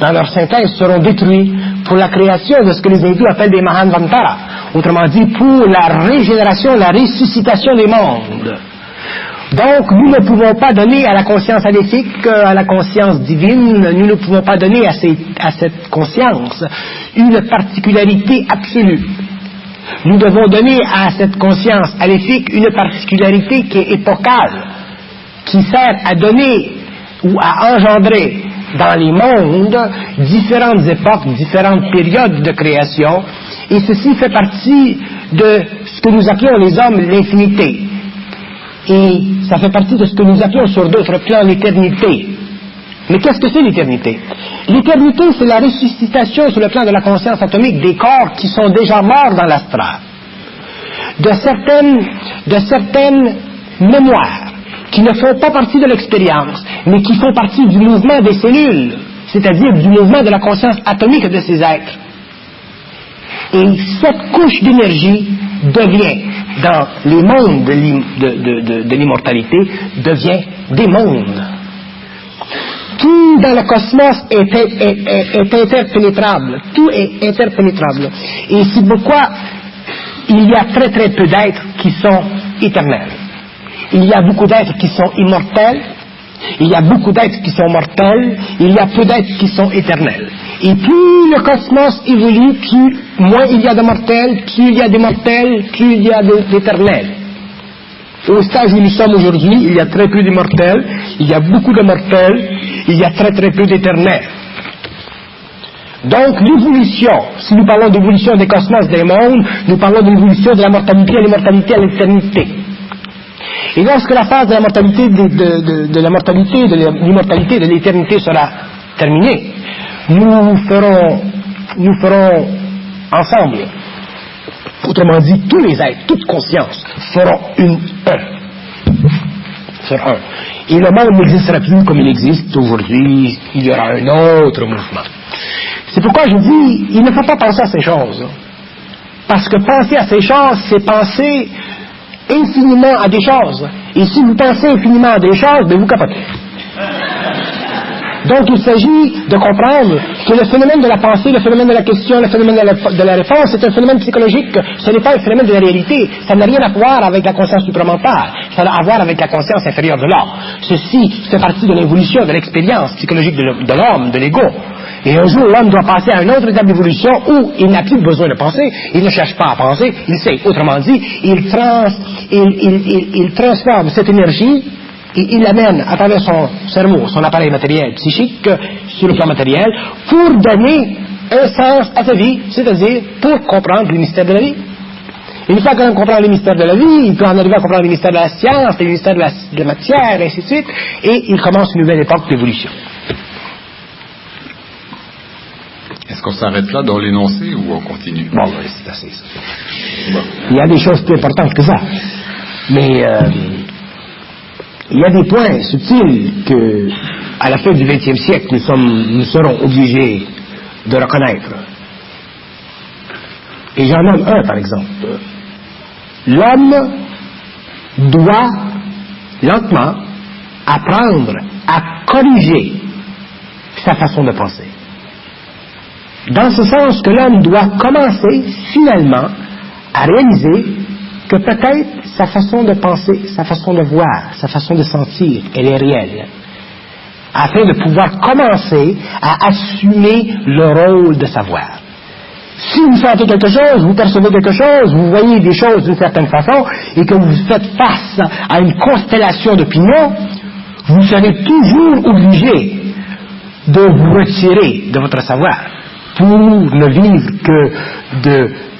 dans leur synthèse, seront détruits pour la création de ce que les hindous appellent des Mahanvantara. Autrement dit, pour la régénération, la ressuscitation des mondes. Donc, nous ne pouvons pas donner à la conscience aléfique, à la conscience divine, nous ne pouvons pas donner à cette conscience une particularité absolue. Nous devons donner à cette conscience aléfique une particularité qui est épocale, qui sert à donner ou à engendrer dans les mondes différentes époques, différentes périodes de création, et ceci fait partie de ce que nous appelons les hommes l'infinité. Et ça fait partie de ce que nous appelons sur d'autres plans l'éternité. Mais qu'est-ce que c'est l'éternité? L'éternité, c'est la ressuscitation sur le plan de la conscience atomique des corps qui sont déjà morts dans l'astral. De certaines mémoires qui ne font pas partie de l'expérience, mais qui font partie du mouvement des cellules, c'est-à-dire du mouvement de la conscience atomique de ces êtres. Et cette couche d'énergie devient, dans les mondes de l'immortalité, devient des mondes. Tout dans le cosmos est interpénétrable. Tout est interpénétrable. Et c'est pourquoi il y a très très peu d'êtres qui sont éternels. Il y a beaucoup d'êtres qui sont immortels, il y a beaucoup d'êtres qui sont mortels, il y a peu d'êtres qui sont éternels. Et plus le cosmos évolue, moins il y a de mortels, plus il y a des mortels, plus il y a d'éternels. Au stade où nous sommes aujourd'hui, il y a très peu d'immortels, il y a beaucoup de mortels, il y a très très peu d'éternels. Donc l'évolution, si nous parlons d'évolution des cosmos, des mondes, nous parlons de l'évolution de la mortalité à l'immortalité à l'éternité. Et lorsque la phase de la mortalité, de l'immortalité, de l'éternité sera terminée, nous ferons ensemble, autrement dit, tous les êtres, toute conscience, feront un. Et le monde n'existera plus comme il existe aujourd'hui, il y aura un autre mouvement. C'est pourquoi je dis, il ne faut pas penser à ces choses. Parce que penser à ces choses, c'est penser infiniment à des choses. Et si vous pensez infiniment à des choses, ben vous capotez. Donc il s'agit de comprendre que le phénomène de la pensée, le phénomène de la question, le phénomène de la réponse, c'est un phénomène psychologique, ce n'est pas un phénomène de la réalité, ça n'a rien à voir avec la conscience supramentale, ça a à voir avec la conscience inférieure de l'homme. Ceci fait partie de l'évolution, de l'expérience psychologique de l'homme, de l'ego. Et un jour, l'homme doit passer à une autre étape d'évolution où il n'a plus besoin de penser, il ne cherche pas à penser, il sait, autrement dit, il transforme cette énergie et il l'amène à travers son cerveau, son appareil matériel, psychique, sur le plan matériel, pour donner un sens à sa vie, c'est-à-dire pour comprendre le mystère de la vie. Une fois qu'on comprend les mystères de la vie, il peut en arriver à comprendre les mystères de la science, les mystères de la matière, et ainsi de suite, et il commence une nouvelle époque d'évolution. Est-ce qu'on s'arrête là dans l'énoncé ou on continue? Bon, c'est assez ça. Bon. Il y a des choses plus importantes que ça. Mais il y a des points subtils que, à la fin du XXe siècle, nous serons obligés de reconnaître. Et j'en nomme un, par exemple. L'homme doit lentement apprendre à corriger sa façon de penser. Dans ce sens que l'homme doit commencer finalement à réaliser que peut-être sa façon de penser, sa façon de voir, sa façon de sentir, elle est réelle, afin de pouvoir commencer à assumer le rôle de savoir. Si vous sentez quelque chose, vous percevez quelque chose, vous voyez des choses d'une certaine façon, et que vous faites face à une constellation d'opinions, vous serez toujours obligé de vous retirer de votre savoir, pour ne vivre que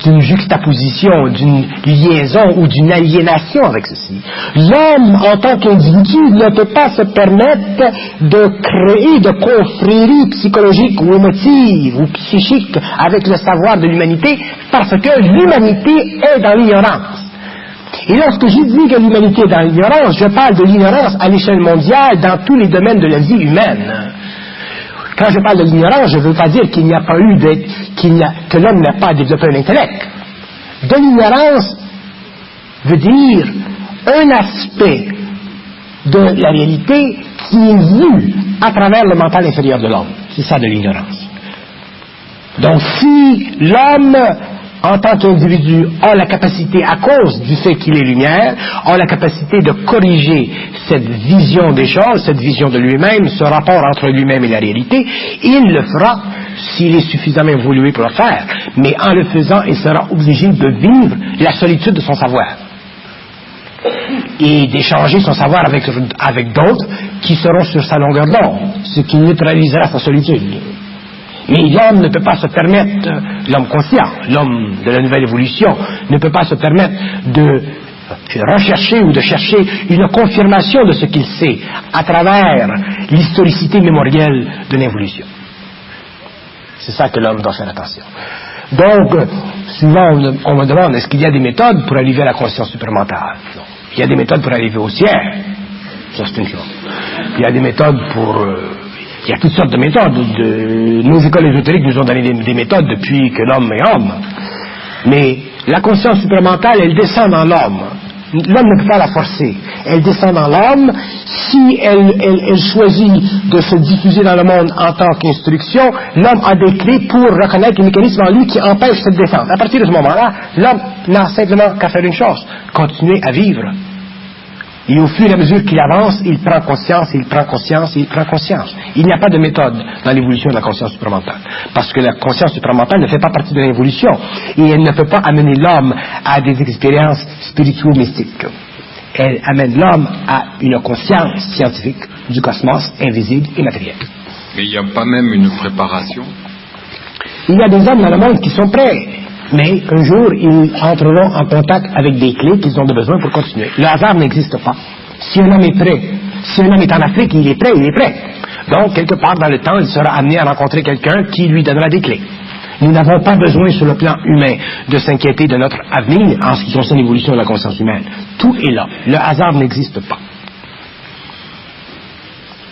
d'une juxtaposition, d'une liaison ou d'une aliénation avec ceci. L'homme, en tant qu'individu, ne peut pas se permettre de créer de confréries psychologiques ou émotives ou psychiques avec le savoir de l'humanité, parce que l'humanité est dans l'ignorance. Et lorsque je dis que l'humanité est dans l'ignorance, je parle de l'ignorance à l'échelle mondiale dans tous les domaines de la vie humaine. Quand je parle de l'ignorance, je ne veux pas dire qu'il n'y a pas eu que l'homme n'a pas développé un intellect. De l'ignorance veut dire un aspect de la réalité qui est vu à travers le mental inférieur de l'homme. C'est ça de l'ignorance. Donc si l'homme, en tant qu'individu, a la capacité, à cause du fait qu'il est lumière, a la capacité de corriger cette vision des choses, cette vision de lui-même, ce rapport entre lui-même et la réalité, il le fera s'il est suffisamment évolué pour le faire. Mais en le faisant, il sera obligé de vivre la solitude de son savoir et d'échanger son savoir avec d'autres qui seront sur sa longueur d'onde, ce qui neutralisera sa solitude. Mais l'homme ne peut pas se permettre, l'homme conscient, l'homme de la nouvelle évolution, ne peut pas se permettre de rechercher ou de chercher une confirmation de ce qu'il sait à travers l'historicité mémorielle de l'évolution. C'est ça que l'homme doit faire attention. Donc, souvent on me demande, est-ce qu'il y a des méthodes pour arriver à la conscience supramentale? Non. Il y a des méthodes pour arriver au ciel. Ça, c'est une chose. Il y a des méthodes pour... il y a toutes sortes de méthodes. Nos écoles ésotériques nous ont donné des méthodes depuis que l'homme est homme. Mais la conscience supramentale, elle descend dans l'homme. L'homme ne peut pas la forcer. Elle descend dans l'homme. Si elle choisit de se diffuser dans le monde en tant qu'instruction, l'homme a des clés pour reconnaître les mécanismes en lui qui empêchent cette descente. À partir de ce moment-là, l'homme n'a simplement qu'à faire une chose, continuer à vivre. Et au fur et à mesure qu'il avance, il prend conscience, il prend conscience, il prend conscience. Il n'y a pas de méthode dans l'évolution de la conscience supramentale. Parce que la conscience supramentale ne fait pas partie de l'évolution. Et elle ne peut pas amener l'homme à des expériences spirituelles mystiques. Elle amène l'homme à une conscience scientifique du cosmos invisible et matériel. Mais il n'y a pas même une préparation? Il y a des hommes dans le monde qui sont prêts. Mais un jour, ils entreront en contact avec des clés qu'ils ont besoin pour continuer. Le hasard n'existe pas. Si un homme est prêt, si un homme est en Afrique, il est prêt, il est prêt. Donc, quelque part dans le temps, il sera amené à rencontrer quelqu'un qui lui donnera des clés. Nous n'avons pas besoin, sur le plan humain, de s'inquiéter de notre avenir en ce qui concerne l'évolution de la conscience humaine. Tout est là. Le hasard n'existe pas.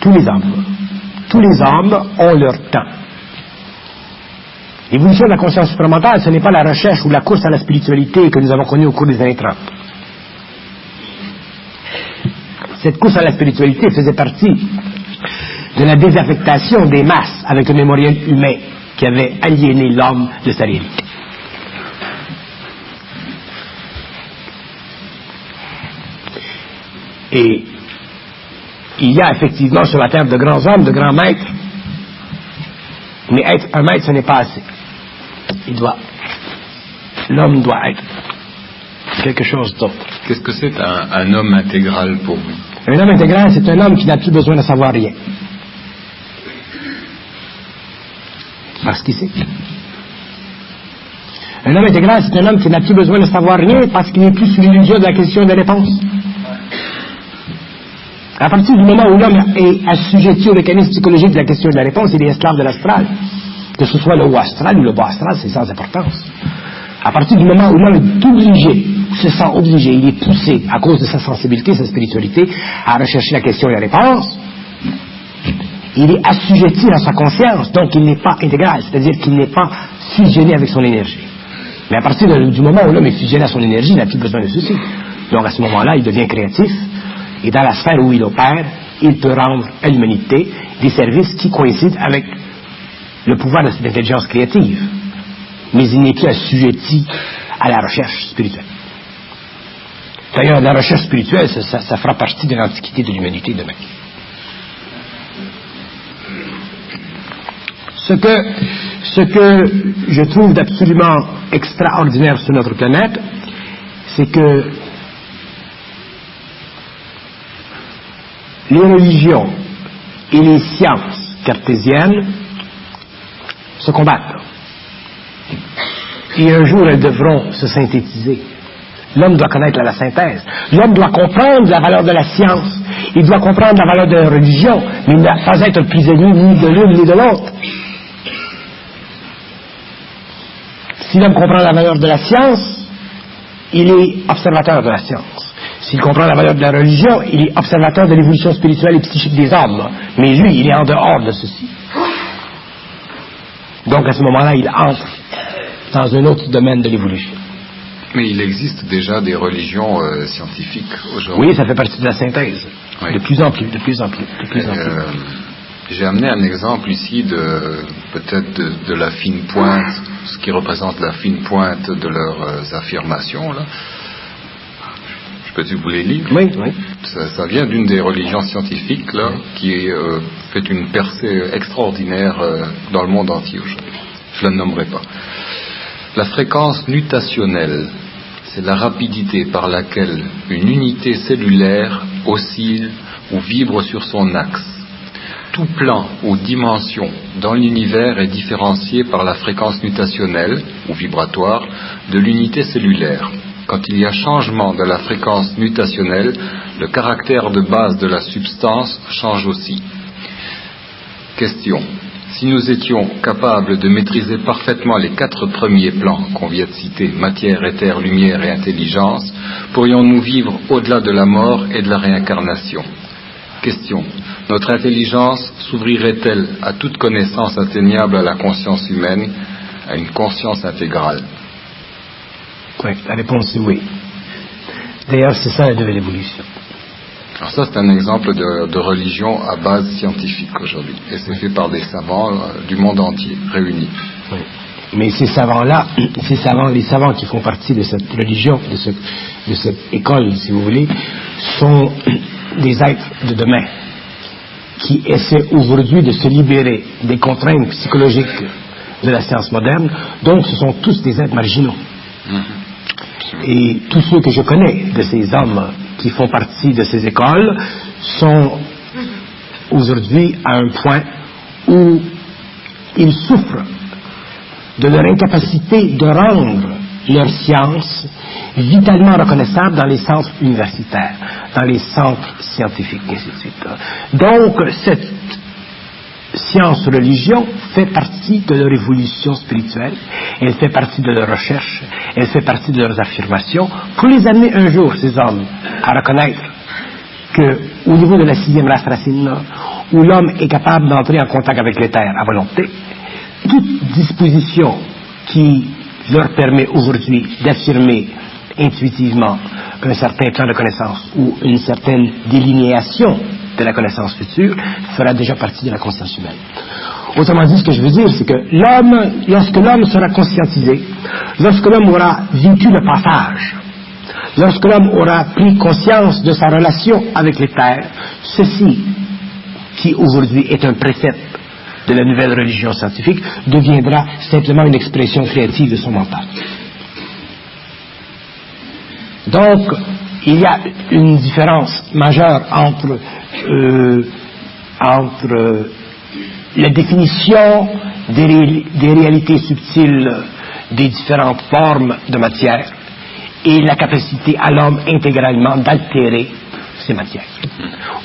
Tous les hommes ont leur temps. L'évolution de la conscience supramentale, ce n'est pas la recherche ou la course à la spiritualité que nous avons connue au cours des années 30. Cette course à la spiritualité faisait partie de la désaffectation des masses avec le mémorial humain qui avait aliéné l'homme de sa réalité. Et il y a effectivement sur la terre de grands hommes, de grands maîtres, mais être un maître, ce n'est pas assez. L'homme doit être quelque chose d'autre. Qu'est-ce que c'est un homme intégral pour vous? Un homme intégral, c'est un homme qui n'a plus besoin de savoir rien. Parce qu'il sait. Un homme intégral, c'est un homme qui n'a plus besoin de savoir rien parce qu'il n'est plus sous l'illusion de la question de réponse. À partir du moment où l'homme est assujetti au mécanisme psychologique de la question de la réponse, il est esclave de l'astral. Que ce soit le haut astral ou le bas astral, c'est sans importance. À partir du moment où l'homme est obligé, se sent obligé, il est poussé à cause de sa sensibilité, sa spiritualité, à rechercher la question et la réponse, il est assujetti dans sa conscience, donc il n'est pas intégral, c'est-à-dire qu'il n'est pas fusionné avec son énergie. Mais à partir du moment où l'homme est fusionné à son énergie, il n'a plus besoin de ceci. Donc à ce moment-là, il devient créatif, et dans la sphère où il opère, il peut rendre à l'humanité des services qui coïncident avec le pouvoir de cette intelligence créative. Mais il n'est plus assujetti à la recherche spirituelle. D'ailleurs, la recherche spirituelle, ça fera partie de l'antiquité de l'humanité demain. Ce que je trouve d'absolument extraordinaire sur notre planète, c'est que les religions et les sciences cartésiennes se combattent. Et un jour, elles devront se synthétiser. L'homme doit connaître la synthèse. L'homme doit comprendre la valeur de la science. Il doit comprendre la valeur de la religion, mais il ne doit pas être prisonnier ni de l'une ni de l'autre. Si l'homme comprend la valeur de la science, il est observateur de la science. S'il comprend la valeur de la religion, il est observateur de l'évolution spirituelle et psychique des hommes. Mais lui, il est en dehors de ceci. Donc à ce moment-là, il entre dans un autre domaine de l'évolution. Mais il existe déjà des religions scientifiques aujourd'hui. Oui, ça fait partie de la synthèse. Oui. De plus en plus. J'ai amené un exemple ici peut-être de la fine pointe, ce qui représente la fine pointe de leurs affirmations, là. Je peux vous les lire? Oui. Ça vient d'une des religions scientifiques, là, qui fait une percée extraordinaire dans le monde entier aujourd'hui. Je ne la nommerai pas. La fréquence nutationnelle, c'est la rapidité par laquelle une unité cellulaire oscille ou vibre sur son axe. Tout plan ou dimension dans l'univers est différencié par la fréquence nutationnelle ou vibratoire de l'unité cellulaire. Quand il y a changement de la fréquence nutationnelle, le caractère de base de la substance change aussi. Question. Si nous étions capables de maîtriser parfaitement les 4 premiers plans qu'on vient de citer, matière, éther, lumière et intelligence, pourrions-nous vivre au-delà de la mort et de la réincarnation? Question. Notre intelligence s'ouvrirait-elle à toute connaissance atteignable à la conscience humaine, à une conscience intégrale? Oui, la réponse est oui. D'ailleurs, c'est ça la nouvelle évolution. Alors ça, c'est un exemple de religion à base scientifique aujourd'hui. Et c'est fait par des savants du monde entier, réunis. Oui. Mais ces savants-là, les savants qui font partie de cette religion, de cette école, si vous voulez, sont des êtres de demain qui essaient aujourd'hui de se libérer des contraintes psychologiques de la science moderne. Donc, ce sont tous des êtres marginaux. Et tous ceux que je connais de ces hommes qui font partie de ces écoles sont aujourd'hui à un point où ils souffrent de leur incapacité de rendre leur science vitalement reconnaissable dans les centres universitaires, dans les centres scientifiques, et ainsi de suite. Donc, cette science-religion fait partie de leur évolution spirituelle, elle fait partie de leur recherche, elle fait partie de leurs affirmations, pour les amener un jour, ces hommes, à reconnaître qu'au niveau de la 6e race racine, où l'homme est capable d'entrer en contact avec l'éther à volonté, toute disposition qui leur permet aujourd'hui d'affirmer intuitivement un certain plan de connaissance ou une certaine délinéation de la connaissance future fera déjà partie de la conscience humaine. Autrement dit, ce que je veux dire, c'est que l'homme, lorsque l'homme sera conscientisé, lorsque l'homme aura vécu le passage, lorsque l'homme aura pris conscience de sa relation avec les terres, ceci, qui aujourd'hui est un précepte de la nouvelle religion scientifique, deviendra simplement une expression créative de son mental. Donc, il y a une différence majeure entre la définition des réalités subtiles des différentes formes de matière et la capacité à l'homme intégralement d'altérer ces matières.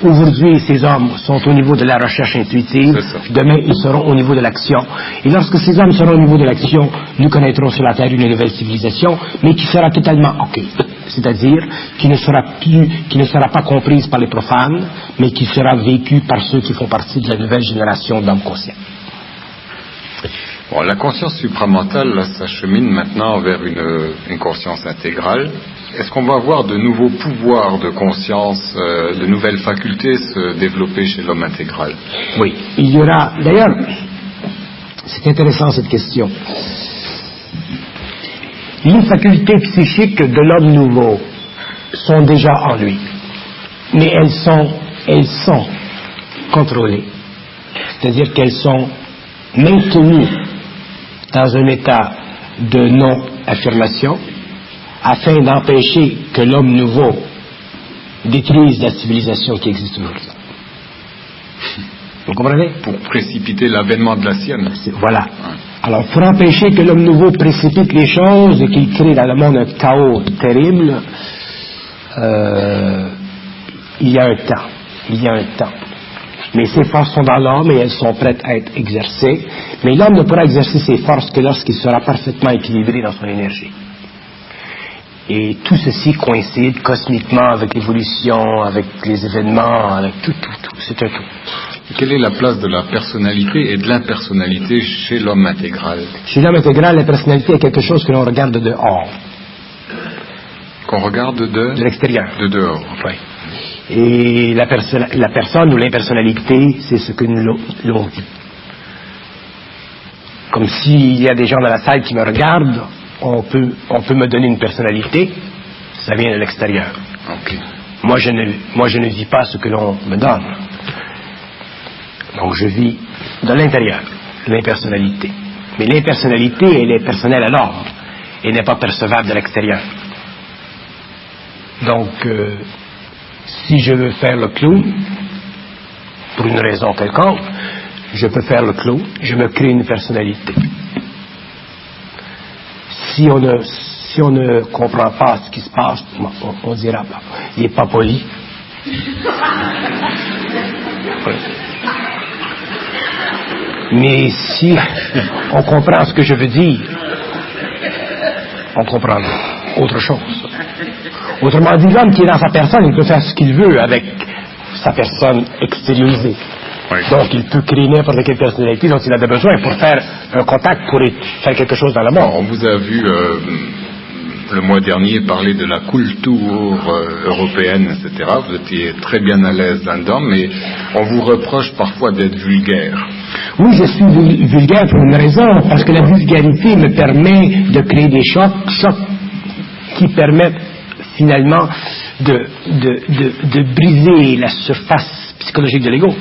Aujourd'hui, ces hommes sont au niveau de la recherche intuitive, demain ils seront au niveau de l'action. Et lorsque ces hommes seront au niveau de l'action, nous connaîtrons sur la Terre une nouvelle civilisation, mais qui sera totalement occulte, c'est-à-dire qui ne sera pas comprise par les profanes, mais qui sera vécue par ceux qui font partie de la nouvelle génération d'hommes conscients. Bon, la conscience supramentale, là, s'achemine maintenant vers une conscience intégrale. Est-ce qu'on va voir de nouveaux pouvoirs de conscience, de nouvelles facultés se développer chez l'homme intégral? Oui, il y aura... D'ailleurs, c'est intéressant cette question. Les facultés psychiques de l'homme nouveau sont déjà en lui, mais elles sont contrôlées. C'est-à-dire qu'elles sont maintenues dans un état de non-affirmation, afin d'empêcher que l'homme nouveau détruise la civilisation qui existe aujourd'hui. Vous comprenez? Pour précipiter l'avènement de la sienne. Voilà. Alors, pour empêcher que l'homme nouveau précipite les choses et qu'il crée dans le monde un chaos terrible, il y a un temps. Mais ces forces sont dans l'homme et elles sont prêtes à être exercées. Mais l'homme ne pourra exercer ses forces que lorsqu'il sera parfaitement équilibré dans son énergie. Et tout ceci coïncide cosmiquement avec l'évolution, avec les événements, avec tout. C'est un tout. Quelle est la place de la personnalité et de l'impersonnalité chez l'homme intégral? Chez l'homme intégral, la personnalité est quelque chose que l'on regarde de dehors. Qu'on regarde de l'extérieur. De dehors. Oui. Et la personne ou l'impersonnalité, c'est ce que nous l'on vit. Comme s'il y a des gens dans la salle qui me regardent, on peut me donner une personnalité, ça vient de l'extérieur. Okay. Moi, je ne vis pas ce que l'on me donne. Donc, je vis de l'intérieur, l'impersonnalité. Mais l'impersonnalité, elle est personnelle à l'homme, et n'est pas percevable de l'extérieur. Donc, si je veux faire le clown, pour une raison quelconque, je peux faire le clown, je me crée une personnalité. Si on ne comprend pas ce qui se passe, on dira, il n'est pas poli. Mais si on comprend ce que je veux dire, on comprend autre chose. Autrement dit, l'homme qui est dans sa personne, il peut faire ce qu'il veut avec sa personne extériorisée. Oui. Donc, il peut créer n'importe quelle personnalité dont il a besoin pour faire un contact, pour faire quelque chose dans le monde. On vous a vu le mois dernier parler de la culture européenne, etc. Vous étiez très bien à l'aise là-dedans, mais on vous reproche parfois d'être vulgaire. Oui, je suis vulgaire pour une raison, parce que la vulgarité me permet de créer des chocs qui permettent finalement de briser la surface psychologique de l'ego.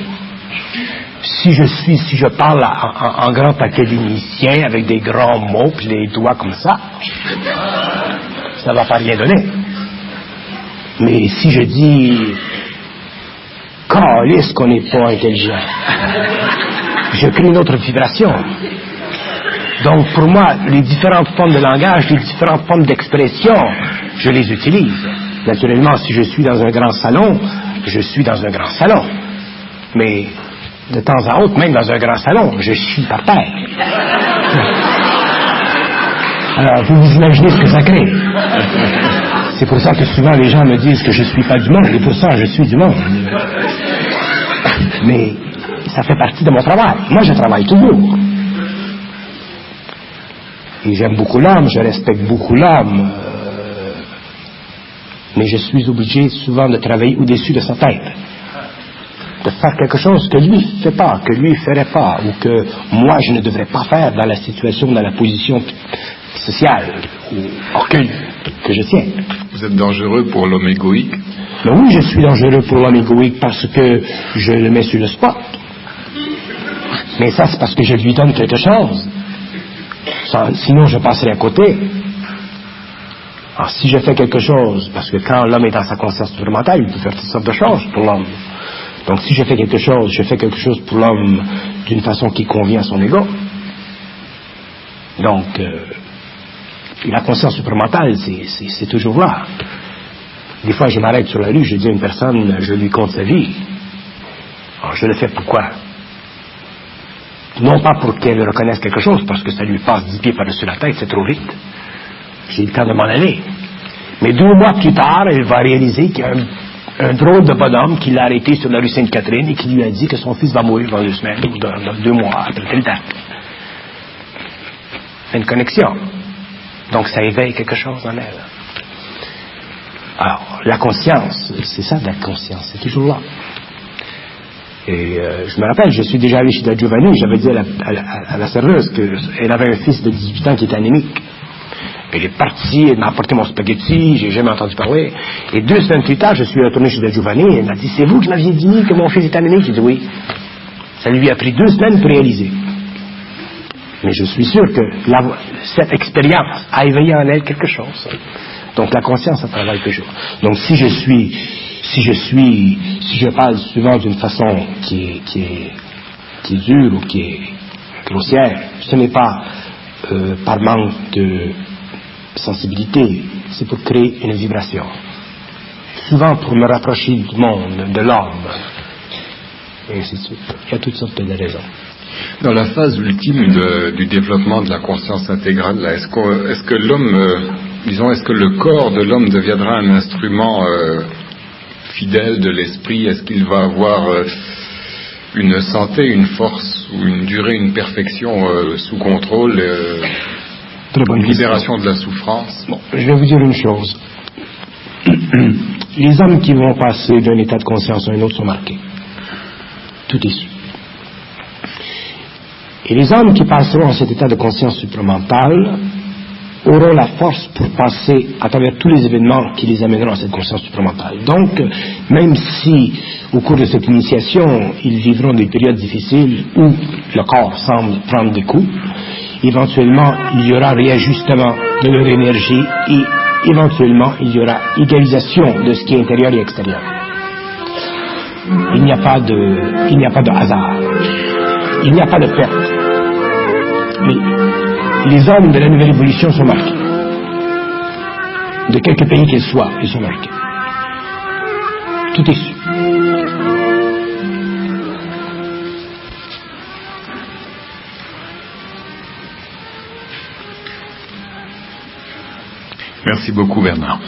Si je parle en grand académicien avec des grands mots puis les doigts comme ça va pas rien donner. Mais si je dis calisse qu'on n'est pas intelligent, je crée une autre vibration. Donc pour moi, les différentes formes de langage, les différentes formes d'expression, je les utilise. Naturellement, si je suis dans un grand salon, je suis dans un grand salon. Mais de temps à autre, même dans un grand salon, je chie par terre. Alors, vous imaginez ce que ça crée. C'est pour ça que souvent les gens me disent que je ne suis pas du monde, et pour ça, je suis du monde. Mais ça fait partie de mon travail. Moi, je travaille toujours. Et j'aime beaucoup l'homme, je respecte beaucoup l'homme. Mais je suis obligé souvent de travailler au-dessus de sa tête. faire quelque chose que lui ne fait pas, que lui ne ferait pas, ou que moi je ne devrais pas faire dans la situation, dans la position sociale ou occulte que je tiens. Vous êtes dangereux pour l'homme égoïque? Mais oui, je suis dangereux pour l'homme égoïque parce que je le mets sur le spot. Mais ça, c'est parce que je lui donne quelque chose. Sinon, je passerai à côté. Alors, si je fais quelque chose, parce que quand l'homme est dans sa conscience supplémentaire, il peut faire toutes sortes de choses pour l'homme. Donc, si je fais quelque chose pour l'homme d'une façon qui convient à son ego. Donc, la conscience supplémentaire, c'est toujours là. Des fois, je m'arrête sur la rue, je dis à une personne, je lui compte sa vie. Alors, je le fais pourquoi? Non pas pour qu'elle reconnaisse quelque chose, parce que ça lui passe 10 pieds par-dessus la tête, c'est trop vite. J'ai le temps de m'en aller. Mais 2 mois plus tard, elle va réaliser qu'il y a un drôle de bonhomme qui l'a arrêté sur la rue Sainte-Catherine et qui lui a dit que son fils va mourir dans 2 semaines ou dans 2 mois, après telle date. C'est une connexion. Donc ça éveille quelque chose en elle. Alors, la conscience, c'est ça la conscience, c'est toujours là. Et je me rappelle, je suis déjà allé chez Da Giovanni, j'avais dit à la serveuse qu'elle avait un fils de 18 ans qui était anémique. Elle est partie, elle m'a apporté mon spaghetti, j'ai jamais entendu parler. Et 2 semaines plus tard, je suis retourné chez Da Giovanni, et elle m'a dit, c'est vous qui m'aviez dit que mon fils est anémique? J'ai dit oui. Ça lui a pris 2 semaines pour réaliser. Mais je suis sûr que cette expérience a éveillé en elle quelque chose. Donc la conscience, ça travaille toujours. Donc si je parle souvent d'une façon qui est dure ou qui est grossière, ce n'est pas par manque de sensibilité, c'est pour créer une vibration. Souvent pour me rapprocher du monde, de l'homme, et ainsi de suite. Il y a toutes sortes de raisons. Dans la phase ultime du développement de la conscience intégrale, là, est-ce que l'homme, est-ce que le corps de l'homme deviendra un instrument fidèle de l'esprit? Est-ce qu'il va avoir une santé, une force, ou une durée, une perfection sous contrôle, une libération de la souffrance? Bon, je vais vous dire une chose. Les hommes qui vont passer d'un état de conscience à un autre sont marqués. Tout est su. Et les hommes qui passeront à cet état de conscience supramentale auront la force pour passer à travers tous les événements qui les amèneront à cette conscience supramentale. Donc, même si, au cours de cette initiation, ils vivront des périodes difficiles où le corps semble prendre des coups, éventuellement, il y aura réajustement de leur énergie et éventuellement, il y aura égalisation de ce qui est intérieur et extérieur. Il n'y a pas de hasard. Il n'y a pas de perte. Mais les hommes de la nouvelle évolution sont marqués. De quelque pays qu'ils soient, ils sont marqués. Tout est su. Merci beaucoup, Bernard.